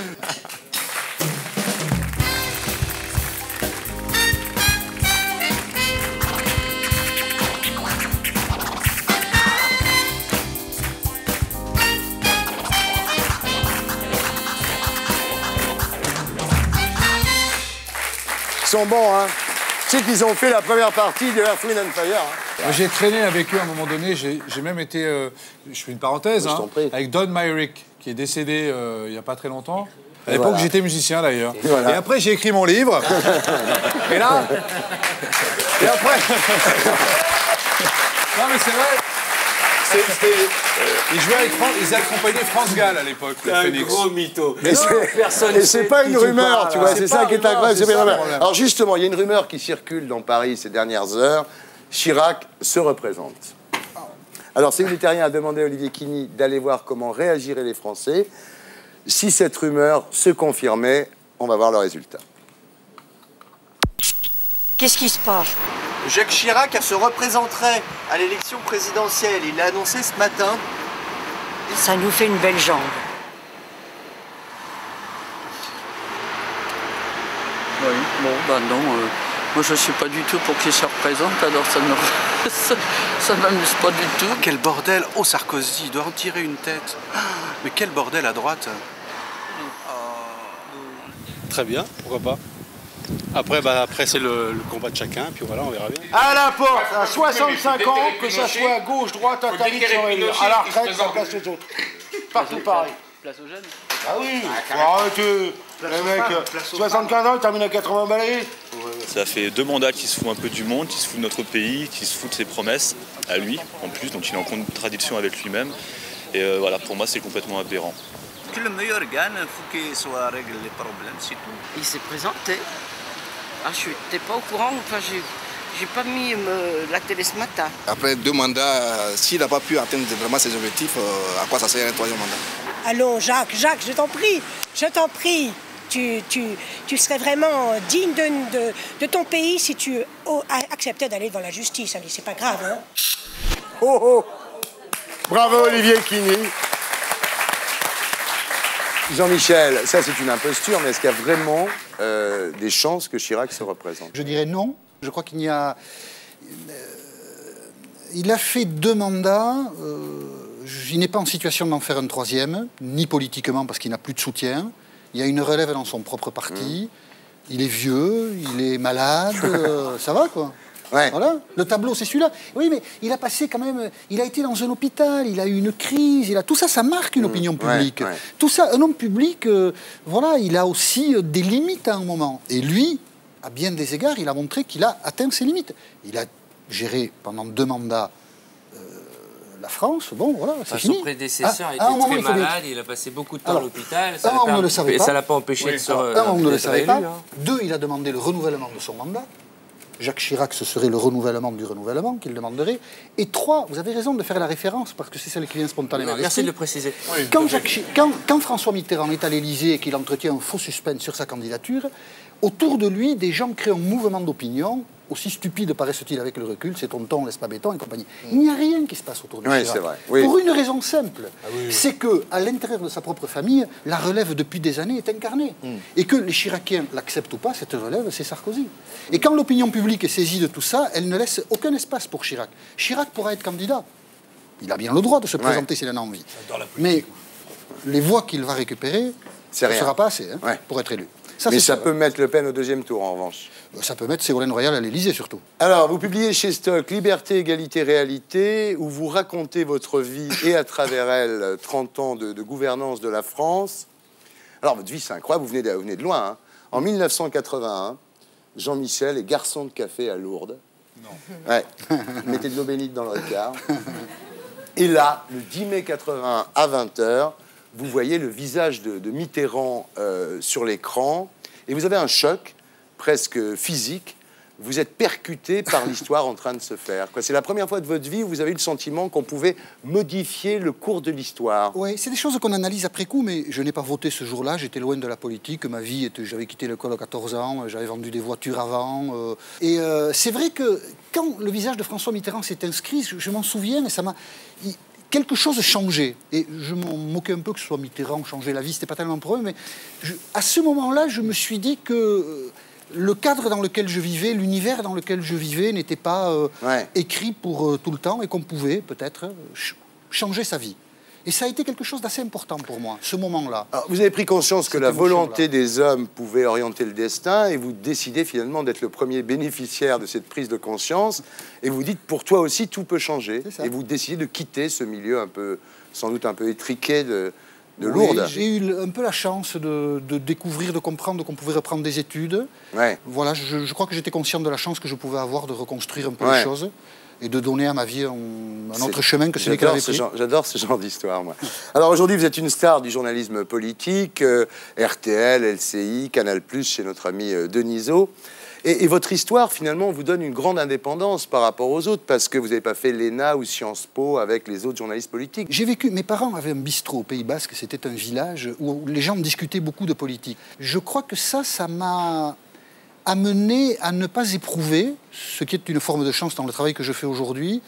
Ils sont bons, hein. Tu sais qu'ils ont fait la première partie de Earth, Wind and Fire. Hein. J'ai traîné avec eux à un moment donné, j'ai même été, je fais une parenthèse, hein, avec Don Myrick, qui est décédé il n'y a pas très longtemps. À l'époque, voilà. j'étais musicien d'ailleurs. Voilà. Et après, j'ai écrit mon livre. Et là... Et après... Non mais c'est vrai. Ils jouaient avec ils accompagnaient France Gall à l'époque, le Phoenix. Gros mytho. Et c'est pas une rumeur, tu vois, c'est ça qui est incroyable. C'est pas une rumeur. problème. Alors justement, il y a une rumeur qui circule dans Paris ces dernières heures. Chirac se représente. Alors, Céline Terrien a demandé à Olivier Quigny d'aller voir comment réagiraient les Français. Si cette rumeur se confirmait, on va voir le résultat. Qu'est-ce qui se passe? Jacques Chirac se représenterait à l'élection présidentielle. Il l'a annoncé ce matin. Ça nous fait une belle jambe. Oui, bon, bah non, moi je suis pas du tout pour qu'il se représente, alors ça ne ça m'amuse pas du tout. Quel bordel! Oh, Sarkozy, il doit en tirer une tête. Mais quel bordel à droite! Très bien, pourquoi pas. Après c'est le combat de chacun, puis voilà, on verra bien. À la porte, à 65 ans, que ça soit à gauche, droite, interdiction, à la retraite, ça place les autres. Partout pareil. Place aux jeunes. Ah oui, faut arrêter. Les mecs, 75 ans, ils terminent à 80 balais. Ça fait 2 mandats qu'il se fout un peu du monde, qu'il se fout de notre pays, qu'il se fout de ses promesses, à lui en plus, donc il est en contradiction avec lui-même. Et voilà, pour moi, c'est complètement aberrant. Que le meilleur gagne, il faut qu'il soit réglé les problèmes, c'est tout. Il s'est présenté. Ah, je n'étais pas au courant, enfin, j'ai pas mis la télé ce matin. Après 2 mandats, s'il n'a pas pu atteindre vraiment ses objectifs, à quoi ça sert un 3e mandat? Allons, Jacques, je t'en prie, tu serais vraiment digne de ton pays si tu acceptais d'aller devant la justice. Allez, c'est pas grave, hein. Oh oh! Bravo Olivier Quigny. Jean-Michel, ça c'est une imposture, mais est-ce qu'il y a vraiment des chances que Chirac se représente? Je dirais non. Je crois qu'il n'y a... il a fait 2 mandats. Il n'est pas en situation d'en faire un 3e, ni politiquement parce qu'il n'a plus de soutien. Il y a une relève dans son propre parti. Il est vieux, il est malade, ça va quoi. Ouais. Voilà, le tableau c'est celui-là. Oui, mais il a passé quand même, il a été dans un hôpital, il a eu une crise, tout ça, ça marque une opinion publique. Ouais. Tout ça, un homme public, voilà, il a aussi des limites à un moment. Et lui, à bien des égards, il a montré qu'il a atteint ses limites. Il a géré pendant 2 mandats la France, bon, voilà, c'est fini. Son prédécesseur était très malade, il a passé beaucoup de temps à l'hôpital. Ça on ne le savait pas. Ça l'a pas empêché de se on ne le savait pas. Hein. 2, il a demandé le renouvellement de son mandat. Jacques Chirac, ce serait le renouvellement du renouvellement qu'il demanderait. Et 3, vous avez raison de faire la référence, parce que c'est celle qui vient spontanément. Merci de le préciser. Quand François Mitterrand est à l'Élysée et qu'il entretient un faux suspense sur sa candidature, autour de lui, des gens créent un mouvement d'opinion, aussi stupide paraissent-ils avec le recul, c'est tonton, laisse pas béton et compagnie. Il n'y a rien qui se passe autour de Chirac. C'est vrai. Oui. Pour une raison simple, c'est qu'à l'intérieur de sa propre famille, la relève depuis des années est incarnée. Et que les Chiraciens l'acceptent ou pas, cette relève, c'est Sarkozy. Et quand l'opinion publique est saisie de tout ça, elle ne laisse aucun espace pour Chirac. Chirac pourra être candidat. Il a bien le droit de se présenter s'il en a envie. Mais les voix qu'il va récupérer, ça ne sera pas assez pour être élu. Mais ça peut mettre Le Pen au 2e tour, en revanche. Ça peut mettre Ségolène Royal à l'Élysée, surtout. Alors, vous publiez chez Stock Liberté, Égalité, Réalité, où vous racontez votre vie et à travers elle 30 ans de gouvernance de la France. Alors, votre vie, c'est incroyable, vous venez de loin. Hein. En 1981, Jean-Michel est garçon de café à Lourdes. Non. Ouais. Mettez de l'eau bénite dans le regard. Et là, le 10 mai 81 à 20h, vous voyez le visage de Mitterrand sur l'écran et vous avez un choc presque physique. Vous êtes percuté par l'histoire en train de se faire. C'est la première fois de votre vie où vous avez eu le sentiment qu'on pouvait modifier le cours de l'histoire. Oui, c'est des choses qu'on analyse après coup, mais je n'ai pas voté ce jour-là, j'étais loin de la politique, ma vie était... J'avais quitté l'école à 14 ans, j'avais vendu des voitures avant. Et c'est vrai que quand le visage de François Mitterrand s'est inscrit, je m'en souviens, et ça m'a... Quelque chose changeait. Et je m'en moquais un peu que ce soit Mitterrand, changer la vie, c'était pas tellement un problème, mais à ce moment-là, je me suis dit que le cadre dans lequel je vivais, l'univers dans lequel je vivais n'était pas écrit pour tout le temps et qu'on pouvait peut-être changer sa vie. Et ça a été quelque chose d'assez important pour moi, ce moment-là. Vous avez pris conscience que la volonté des hommes pouvait orienter le destin et vous décidez finalement d'être le premier bénéficiaire de cette prise de conscience et vous dites, pour toi aussi, tout peut changer. Et vous décidez de quitter ce milieu un peu, sans doute un peu étriqué de Lourdes. J'ai eu un peu la chance de découvrir, de comprendre qu'on pouvait reprendre des études. Voilà, je crois que j'étais conscient de la chance que je pouvais avoir de reconstruire un peu les choses. Et de donner à ma vie un autre chemin que celui qu'elle avait pris. J'adore ce genre d'histoire, moi. Alors aujourd'hui, vous êtes une star du journalisme politique, RTL, LCI, Canal+, chez notre ami Denisot. Et votre histoire, finalement, vous donne une grande indépendance par rapport aux autres, parce que vous n'avez pas fait l'ENA ou Sciences Po avec les autres journalistes politiques. J'ai vécu, mes parents avaient un bistrot au Pays Basque, c'était un village où les gens discutaient beaucoup de politique. Je crois que ça m'a amené à ne pas éprouver, ce qui est une forme de chance dans le travail que je fais aujourd'hui.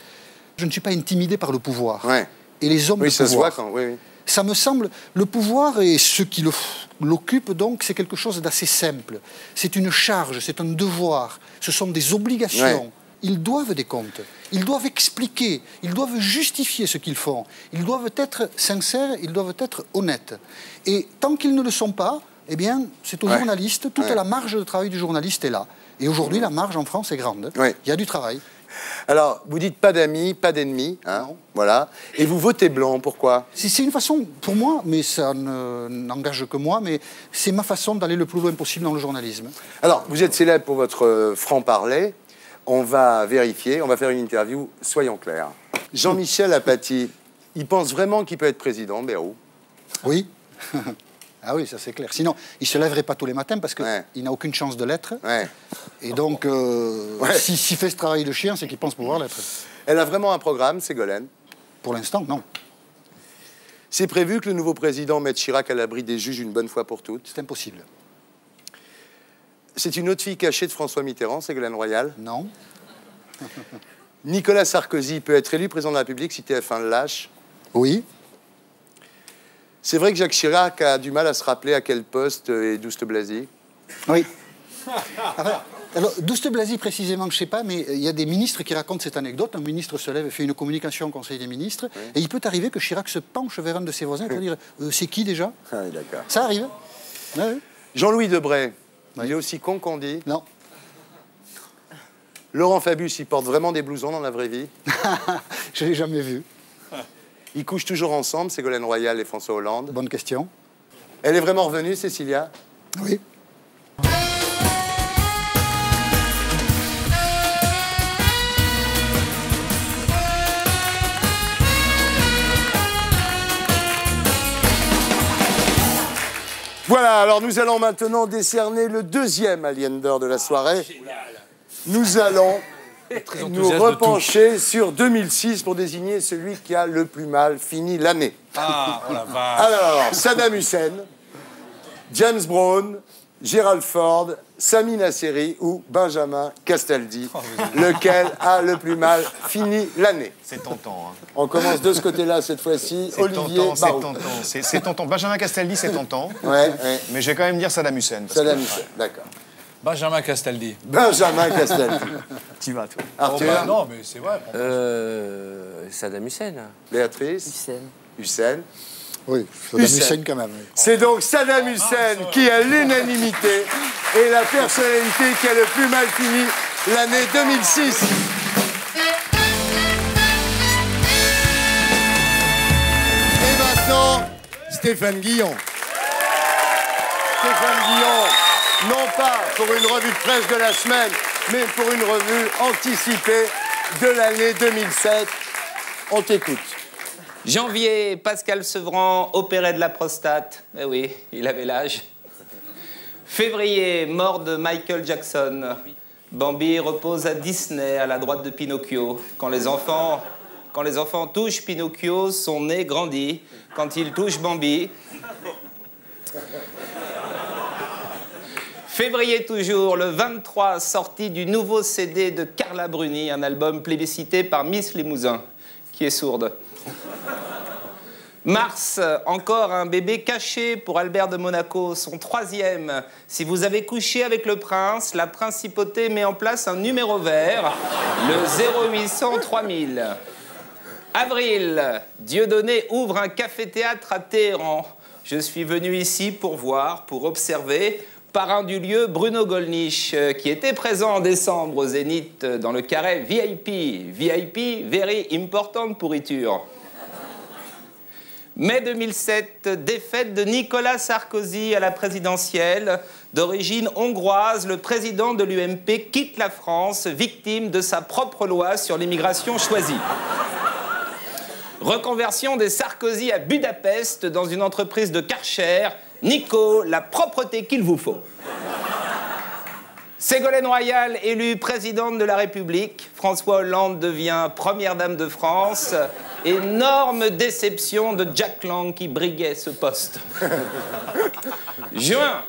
Je ne suis pas intimidé par le pouvoir. Ouais. Et les hommes de ça pouvoir. se voit quand... Oui, oui. Ça me semble, le pouvoir et ceux qui l'occupent donc, c'est quelque chose d'assez simple. C'est une charge, c'est un devoir, ce sont des obligations. Ouais. Ils doivent des comptes, ils doivent expliquer, ils doivent justifier ce qu'ils font, ils doivent être sincères, ils doivent être honnêtes. Et tant qu'ils ne le sont pas, eh bien, c'est aux journalistes, toute la marge de travail du journaliste est là. Et aujourd'hui, la marge en France est grande. Il y a du travail. Alors, vous dites pas d'amis, pas d'ennemis, hein, voilà. Et vous votez blanc, pourquoi? C'est une façon, pour moi, mais ça n'engage que moi, mais c'est ma façon d'aller le plus loin possible dans le journalisme. Alors, vous êtes célèbre pour votre franc-parler. On va vérifier, on va faire une interview, soyons clairs. Jean-Michel Apathy, il pense vraiment qu'il peut être président, Bayrou? Oui. Ah oui, ça c'est clair. Sinon, il ne se lèverait pas tous les matins parce qu'il n'a aucune chance de l'être. Et donc, s'il fait ce travail de chien, c'est qu'il pense pouvoir l'être. Elle a vraiment un programme, Ségolène? Pour l'instant, non. C'est prévu que le nouveau président mette Chirac à l'abri des juges une bonne fois pour toutes? C'est impossible. C'est une autre fille cachée de François Mitterrand, Ségolène Royal? Non. Nicolas Sarkozy peut être élu président de la République si TF1 le lâche? Oui. C'est vrai que Jacques Chirac a du mal à se rappeler à quel poste est Douste Blazy? Oui. Alors, Douste Blazy, précisément, je ne sais pas, mais il y a des ministres qui racontent cette anecdote. Un ministre se lève et fait une communication au Conseil des ministres, et il peut arriver que Chirac se penche vers un de ses voisins pour dire c'est qui déjà? Ah oui, d'accord. Ça arrive. Ouais. Jean-Louis Debré, il est aussi con qu'on dit? Non. Laurent Fabius, il porte vraiment des blousons dans la vraie vie? Je ne l'ai jamais vu. Ils couchent toujours ensemble, Ségolène Royal et François Hollande? Bonne question. Elle est vraiment revenue, Cécilia? Oui. Voilà, alors nous allons maintenant décerner le deuxième Alien d'or de la soirée. Nous allons nous repencher sur 2006 pour désigner celui qui a le plus mal fini l'année. Ah, oh la vache. Alors, Saddam Hussein, James Brown, Gerald Ford, Sami Nasseri ou Benjamin Castaldi. Lequel a le plus mal fini l'année? C'est tentant. Hein. On commence de ce côté-là cette fois-ci. Olivier Barou. C'est tentant. Benjamin Castaldi, c'est tentant. Ouais. Mais je vais quand même dire Saddam Hussein. Saddam Hussein, d'accord. Benjamin Castaldi. Benjamin Castaldi. Tu vas, toi. Arthur? Non, mais c'est vrai. Saddam Hussein. Béatrice? Hussein. Oui, Saddam Hussein quand même. Oui. C'est donc Saddam Hussein qui a l'unanimité et la personnalité qui a le plus mal fini l'année 2006. Et maintenant, Stéphane Guillon. Stéphane Guillon, non pas pour une revue de presse de la semaine, mais pour une revue anticipée de l'année 2007. On t'écoute. Janvier, Pascal Sevran opérait de la prostate. Eh oui, il avait l'âge. Février, mort de Michael Jackson. Bambi repose à Disney, à la droite de Pinocchio. Quand les enfants touchent Pinocchio, son nez grandit. Quand ils touchent Bambi... Février toujours, le 23, sortie du nouveau CD de Carla Bruni, un album plébiscité par Miss Limousin, qui est sourde. Mars, encore un bébé caché pour Albert de Monaco, son 3e. Si vous avez couché avec le prince, la principauté met en place un numéro vert, le 0800 3000. Avril, Dieudonné ouvre un café-théâtre à Téhéran. Je suis venu ici pour voir, pour observer. Parrain du lieu, Bruno Gollnisch, qui était présent en décembre au Zénith dans le carré VIP. VIP, very important pourriture. Mai 2007, défaite de Nicolas Sarkozy à la présidentielle. D'origine hongroise, le président de l'UMP quitte la France, victime de sa propre loi sur l'immigration choisie. Reconversion des Sarkozy à Budapest dans une entreprise de Karcher. Nico, la propreté qu'il vous faut. Ségolène Royal, élue présidente de la République. François Hollande devient première dame de France. Énorme déception de Jack Lang qui briguait ce poste. Juin,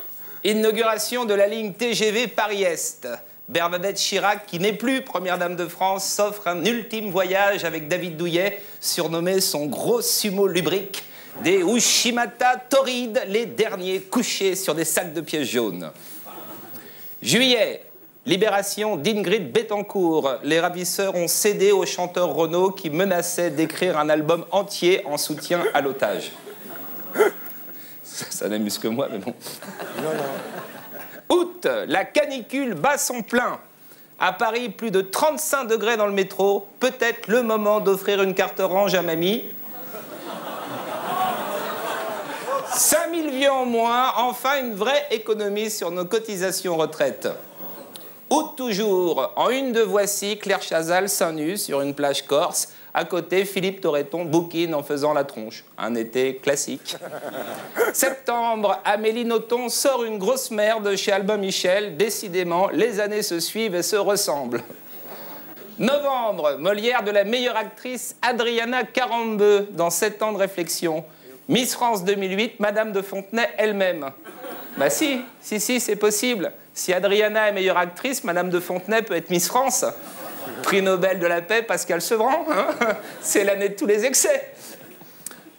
Inauguration de la ligne TGV Paris-Est. Bernadette Chirac, qui n'est plus première dame de France, s'offre un ultime voyage avec David Douillet, surnommé son gros sumo lubrique, des Ushimata Torrides, les derniers couchés sur des sacs de pièces jaunes. Juillet, libération d'Ingrid Betancourt. Les ravisseurs ont cédé au chanteur Renaud qui menaçait d'écrire un album entier en soutien à l'otage. Ça n'amuse que moi, mais bon. Non, non. Août, la canicule bat son plein. À Paris, plus de 35 degrés dans le métro. Peut-être le moment d'offrir une carte orange à mamie. 5000 vies en moins, enfin une vraie économie sur nos cotisations retraite. Août toujours, en une de Voici, Claire Chazal seins nus sur une plage corse. À côté, Philippe Torreton bouquine en faisant la tronche. Un été classique. Septembre, Amélie Nothomb sort une grosse merde chez Albin Michel. Décidément, les années se suivent et se ressemblent. Novembre, Molière de la meilleure actrice Adriana Carambeu dans 7 ans de réflexion. Miss France 2008, Madame de Fontenay elle-même. Bah si, c'est possible. Si Adriana est meilleure actrice, Madame de Fontenay peut être Miss France. Prix Nobel de la paix, Pascal Sevran. Hein, c'est l'année de tous les excès.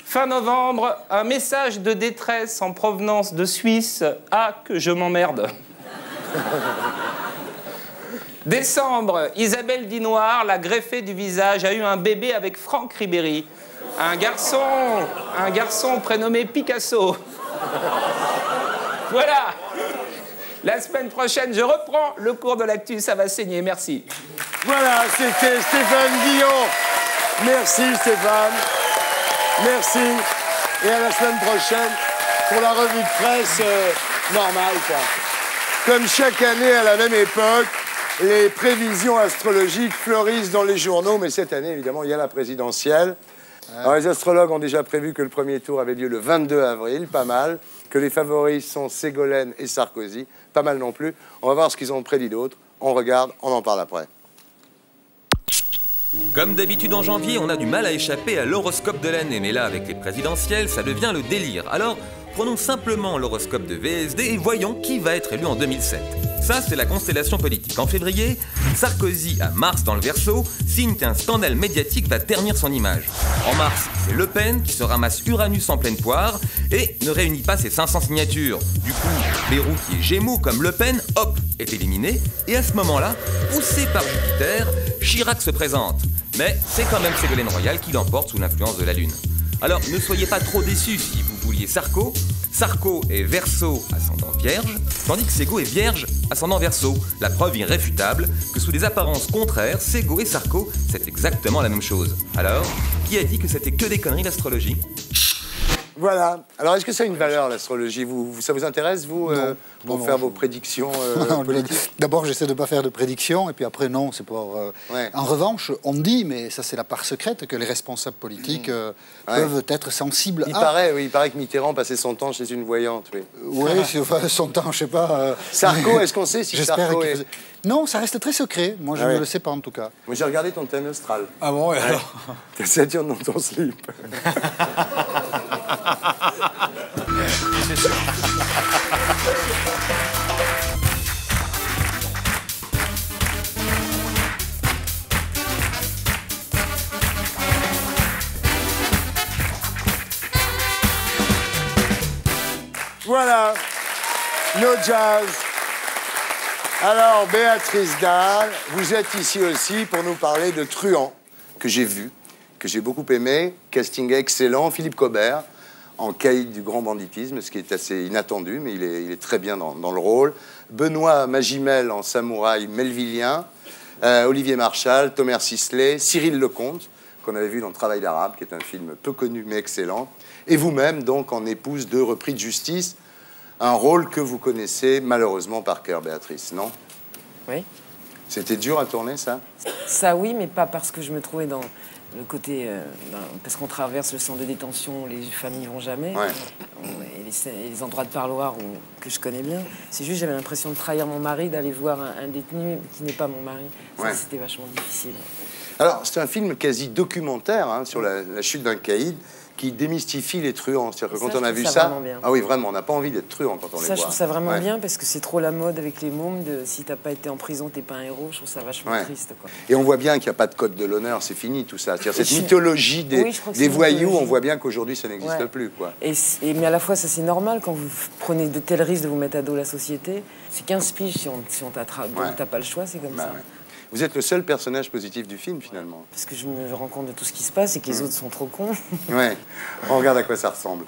Fin novembre, un message de détresse en provenance de Suisse. Ah, que je m'emmerde. Décembre, Isabelle Dinoir, la greffée du visage, a eu un bébé avec Franck Ribéry. Un garçon prénommé Picasso. Voilà. La semaine prochaine, je reprends le cours de l'actu, ça va saigner. Merci. Voilà, c'était Stéphane Guillon. Merci Stéphane. Merci. Et à la semaine prochaine pour la revue de presse normale, quoi. Comme chaque année à la même époque, les prévisions astrologiques fleurissent dans les journaux, mais cette année, évidemment, il y a la présidentielle. Alors, les astrologues ont déjà prévu que le premier tour avait lieu le 22 avril, pas mal, que les favoris sont Ségolène et Sarkozy, pas mal non plus. On va voir ce qu'ils ont prédit d'autre. On regarde, on en parle après. Comme d'habitude en janvier, on a du mal à échapper à l'horoscope de l'année, mais là, avec les présidentielles, ça devient le délire. Alors, prenons simplement l'horoscope de VSD et voyons qui va être élu en 2007. Ça, c'est la constellation politique. En février, Sarkozy à Mars dans le Verseau, signe qu'un scandale médiatique va ternir son image. En mars, c'est Le Pen qui se ramasse Uranus en pleine poire et ne réunit pas ses 500 signatures. Du coup, Bayrou qui est Gémeaux comme Le Pen, hop, est éliminé. Et à ce moment-là, poussé par Jupiter, Chirac se présente. Mais c'est quand même Ségolène Royal qui l'emporte sous l'influence de la Lune. Alors ne soyez pas trop déçus si vous vouliez Sarko. Sarko est Verseau, ascendant Vierge, tandis que Ségo est Vierge, ascendant Verseau. La preuve irréfutable que sous des apparences contraires, Ségo et Sarko, c'est exactement la même chose. Alors, qui a dit que c'était que des conneries l'astrologie ? Voilà. Alors, est-ce que ça a une valeur, l'astrologie ? Ça vous intéresse, vous, pour faire vos prédictions politiques ? D'abord, j'essaie de ne pas faire de prédictions, et puis après, non, c'est pour... Ouais. En revanche, on dit, mais ça c'est la part secrète, que les responsables politiques peuvent être sensibles il paraît que Mitterrand passait son temps chez une voyante, oui. Oui, son temps, je sais pas... Sarko, est-ce qu'on sait si Sarko est... Non, ça reste très secret. Moi, je ne le sais pas, en tout cas. Moi, j'ai regardé ton thème astral. Ah bon, et alors ? T'as Saturne dans ton slip. Voilà, No Jazz. Alors, Béatrice Dalle, vous êtes ici aussi pour nous parler de Truand, que j'ai vu, que j'ai beaucoup aimé, casting excellent, Philippe Cobert, en caïd du grand banditisme, ce qui est assez inattendu, mais il est très bien dans le rôle. Benoît Magimel en samouraï melvillien, Olivier Marchal, Thomas Sisley, Cyril Lecomte, qu'on avait vu dans Travail d'arabe, qui est un film peu connu mais excellent, et vous-même, donc, en épouse de repris de justice, un rôle que vous connaissez malheureusement par cœur, Béatrice, non ? Oui. C'était dur à tourner, ça ? Ça, oui, mais pas parce que je me trouvais dans le côté... parce qu'on traverse le centre de détention, les familles vont jamais, et les endroits de parloir que je connais bien. C'est juste, j'avais l'impression de trahir mon mari, d'aller voir un détenu qui n'est pas mon mari. Ça, c'était vachement difficile. Alors, c'est un film quasi documentaire sur la chute d'un caïd, qui démystifie les truands. C'est-à-dire que Ça, quand on je a trouve vu ça ça, vraiment bien. ah oui, vraiment, on n'a pas envie d'être truand quand on les Ça, voit. je trouve ça vraiment Ouais. bien parce que c'est trop la mode avec les mômes de si t'as pas été en prison, t'es pas un héros. Je trouve ça vachement Ouais. triste, quoi. Et on voit bien qu'il n'y a pas de code de l'honneur, c'est fini tout ça. C'est-à-dire cette Je suis- mythologie des, Oui, je crois que des c'est une voyous, mythologie. on voit bien qu'aujourd'hui ça n'existe Ouais. plus. Quoi. Mais à la fois, ça c'est normal quand vous prenez de tels risques de vous mettre à dos la société. C'est 15 piges si on t'attrape. Donc Ouais. t'as pas le choix, c'est comme ça. Ouais. Vous êtes le seul personnage positif du film finalement. Parce que je me rends compte de tout ce qui se passe et que les autres sont trop cons. Ouais. On regarde à quoi ça ressemble.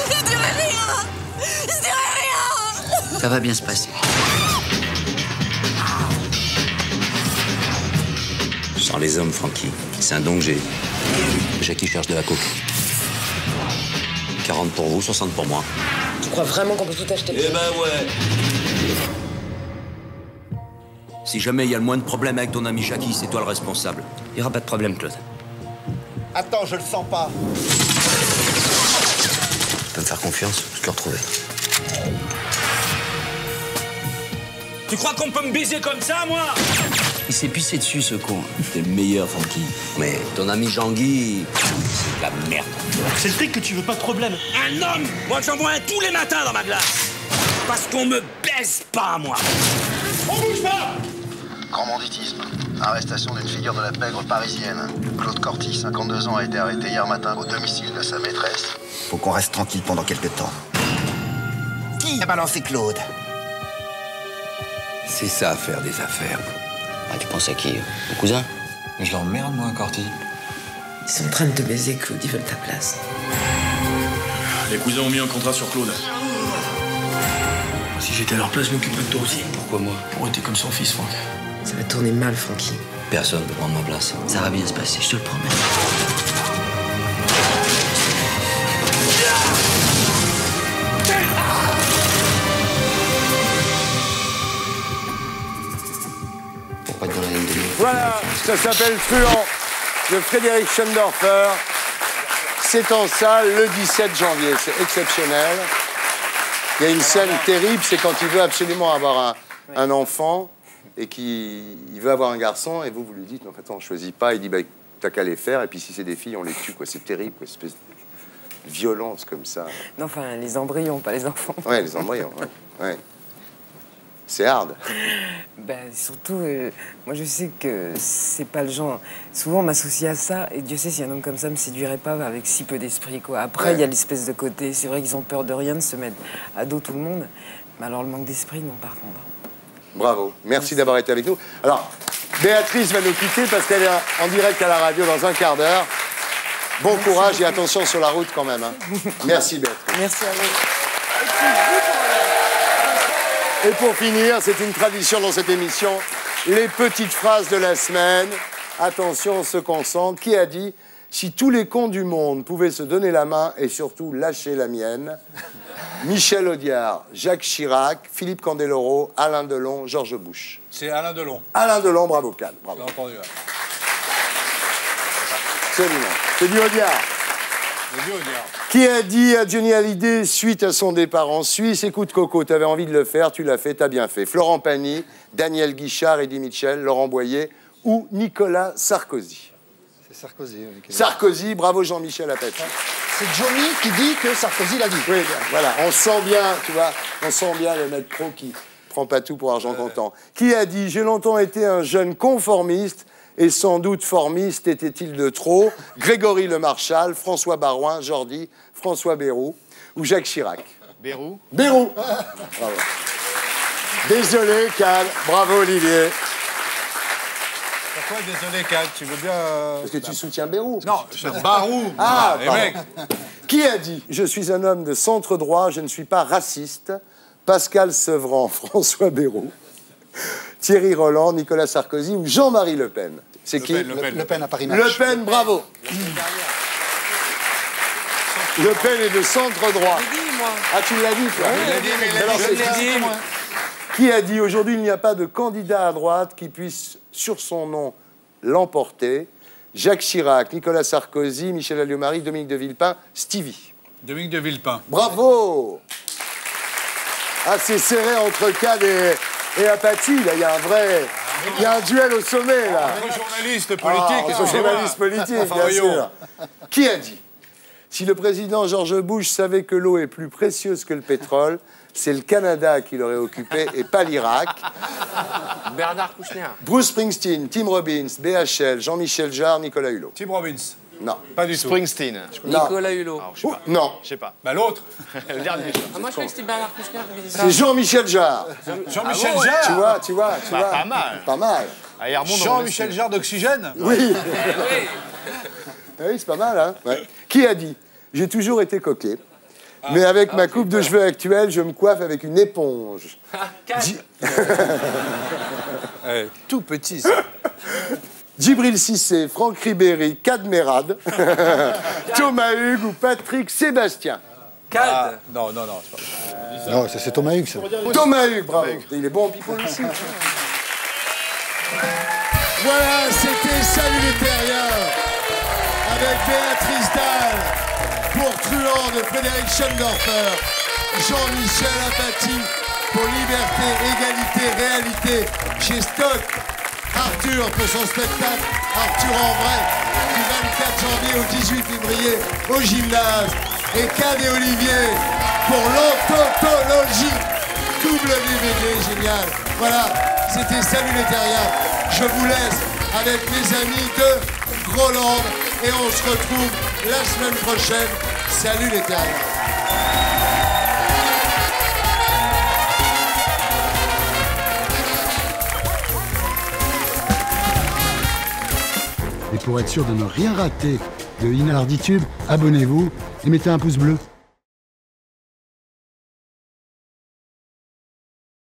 Je dirai rien. Je dirai rien. Ça va bien se passer. Sans les hommes, Francky. C'est un don que j'ai. Jackie cherche de la coke. 40 pour vous, 60 pour moi. Tu crois vraiment qu'on peut tout acheter? Eh ben ouais. Si jamais il y a le moins de problème avec ton ami Jackie, c'est toi le responsable. Il n'y aura pas de problème, Claude. Attends, je le sens pas. Tu peux me faire confiance, je te le retrouver. Tu crois qu'on peut me baiser comme ça, moi? Il s'est pissé dessus, ce con. T'es le meilleur, Francky. Mais ton ami Jean-Guy, c'est de la merde. C'est le truc que tu veux pas de problème. Un homme, moi j'en bois un tous les matins dans ma glace. Parce qu'on me baise pas, moi. On bouge pas. Grand banditisme. Arrestation d'une figure de la pègre parisienne. Claude Corty, 52 ans, a été arrêté hier matin au domicile de sa maîtresse. Faut qu'on reste tranquille pendant quelques temps. Qui a balancé Claude? C'est ça, faire des affaires. Ah, tu penses à qui? Au cousin? Je l'emmerde, moi, Corty. Ils sont en train de te baiser, Claude. Ils veulent ta place. Les cousins ont mis un contrat sur Claude. Si j'étais à leur place, je m'occuperais de toi aussi. Pourquoi moi? Pour être comme son fils, Franck. Ça va tourner mal, Francky. Personne ne peut prendre ma place. Ça va bien se passer, je te le promets. Pour pas être dans la ligne de mire. Voilà, ça s'appelle Truand de Frédéric Schoendorfer. C'est en salle le 17 janvier, c'est exceptionnel. Il y a une scène terrible, c'est quand il veut absolument avoir un enfant et qu'il veut avoir un garçon et vous lui dites, en fait, on ne choisit pas. Il dit, bah, t'as qu'à les faire et puis si c'est des filles, on les tue. Quoi. C'est terrible, quoi, espèce de violence comme ça. Non, enfin, les embryons, pas les enfants. Ouais, les embryons, ouais. Ouais. C'est hard. Ben, surtout, moi je sais que c'est pas le genre. Souvent on m'associe à ça, et Dieu sait si un homme comme ça me séduirait pas avec si peu d'esprit, quoi. Après, il y a l'espèce de côté. C'est vrai qu'ils ont peur de rien, de se mettre à dos tout le monde. Mais alors le manque d'esprit, non, par contre. Bravo. Merci d'avoir été avec nous. Alors, Béatrice va nous quitter parce qu'elle est en direct à la radio dans un quart d'heure. Bon courage et attention sur la route quand même. Hein. Merci Béatrice. Merci à vous. Et pour finir, c'est une tradition dans cette émission, les petites phrases de la semaine. Attention, on se concentre. Qui a dit « Si tous les cons du monde pouvaient se donner la main et surtout lâcher la mienne » Michel Audiard, Jacques Chirac, Philippe Candeloro, Alain Delon, Georges Bush. C'est Alain Delon. Alain Delon, bravo, Cal. Bravo. J'ai entendu. Ouais. Absolument. C'est du Audiard. Qui a dit à Johnny Hallyday suite à son départ en Suisse, écoute Coco, t'avais envie de le faire, tu l'as fait, t'as bien fait. Florent Pagny, Daniel Guichard, Eddie Mitchell, Laurent Boyer ou Nicolas Sarkozy. C'est Sarkozy. Oui, Sarkozy, bravo Jean-Michel Apathy. C'est Johnny qui dit que Sarkozy l'a dit. Oui, bien, voilà, on sent bien, tu vois, on sent bien le mec pro qui prend pas tout pour argent comptant. Qui a dit, j'ai longtemps été un jeune conformiste, et sans doute formiste était-il de trop. Grégory Le Marchal, François Baroin, Jordi, François Bayrou ou Jacques Chirac. Bayrou. Bayrou. Bravo. Désolé, Cal. Bravo, Olivier. Pourquoi désolé, Cal? Tu veux bien... Parce que tu soutiens Bayrou. Non, Barou. Ah, les pardon. mecs. Qui a dit « Je suis un homme de centre droit, je ne suis pas raciste » Pascal Sevran, François Bayrou, Thierry Roland, Nicolas Sarkozy ou Jean-Marie Le Pen. C'est qui? Le Pen à Paris Match. Le Pen, bravo. Le Pen est de centre droit. Ah, tu l'as dit, toi? Il l'a dit, mais Alors, je c'est l'ai dit. Qui a dit « Aujourd'hui, il n'y a pas de candidat à droite qui puisse, sur son nom, l'emporter » Jacques Chirac, Nicolas Sarkozy, Michel Alliomarie, Dominique de Villepin, Stevie. Dominique de Villepin. Bravo. Ah, c'est serré entre Cad et Apathy. Là, il y a un vrai Il y a un duel au sommet, là. Entre journalistes politiques. Entre journalistes politiques, bien sûr. Qui a dit? Si le président George Bush savait que l'eau est plus précieuse que le pétrole, c'est le Canada qui l'aurait occupé et pas l'Irak. Bernard Kouchner. Bruce Springsteen, Tim Robbins, BHL, Jean-Michel Jarre, Nicolas Hulot. Tim Robbins. Non. Pas du tout. Springsteen. Nicolas Hulot. Non. Je sais pas. Bah l'autre. Le dernier. Moi, je croyais que c'était Bernard Kouchner qui avait dit ça. C'est Jean-Michel Jarre. Jean-Michel Jarre. Tu vois. Pas mal. Pas mal. Jean-Michel Jarre d'Oxygène. Oui. Oui, c'est pas mal, hein. Ouais. Qui a dit? J'ai toujours été coquet. Mais avec ma coupe de cheveux actuelle, je me coiffe avec une éponge. Tout petit, ça. Djibril Cissé, Franck Ribéry, Kad Merad, Thomas Hugues ou Patrick Sébastien. Kad. Non. Non, ça c'est Thomas Hugues, ça. Thomas Hugues, bravo. Il est bon en people aussi. Voilà, c'était Salut les terriens avec Béatrice Dalle pour Truand de Frédéric Schoendorfer, Jean-Michel Apathy pour Liberté, Égalité, Réalité chez Stock, Arthur pour son spectacle Arthur en vrai du 24 janvier au 18 février au gymnase et Kad et Olivier pour l'Anthologie, double DVD, génial. Voilà, c'était Salut les terriens. Je vous laisse avec mes amis de Groland et on se retrouve la semaine prochaine. Salut les terriens. Et pour être sûr de ne rien rater de Inarditube, abonnez-vous et mettez un pouce bleu.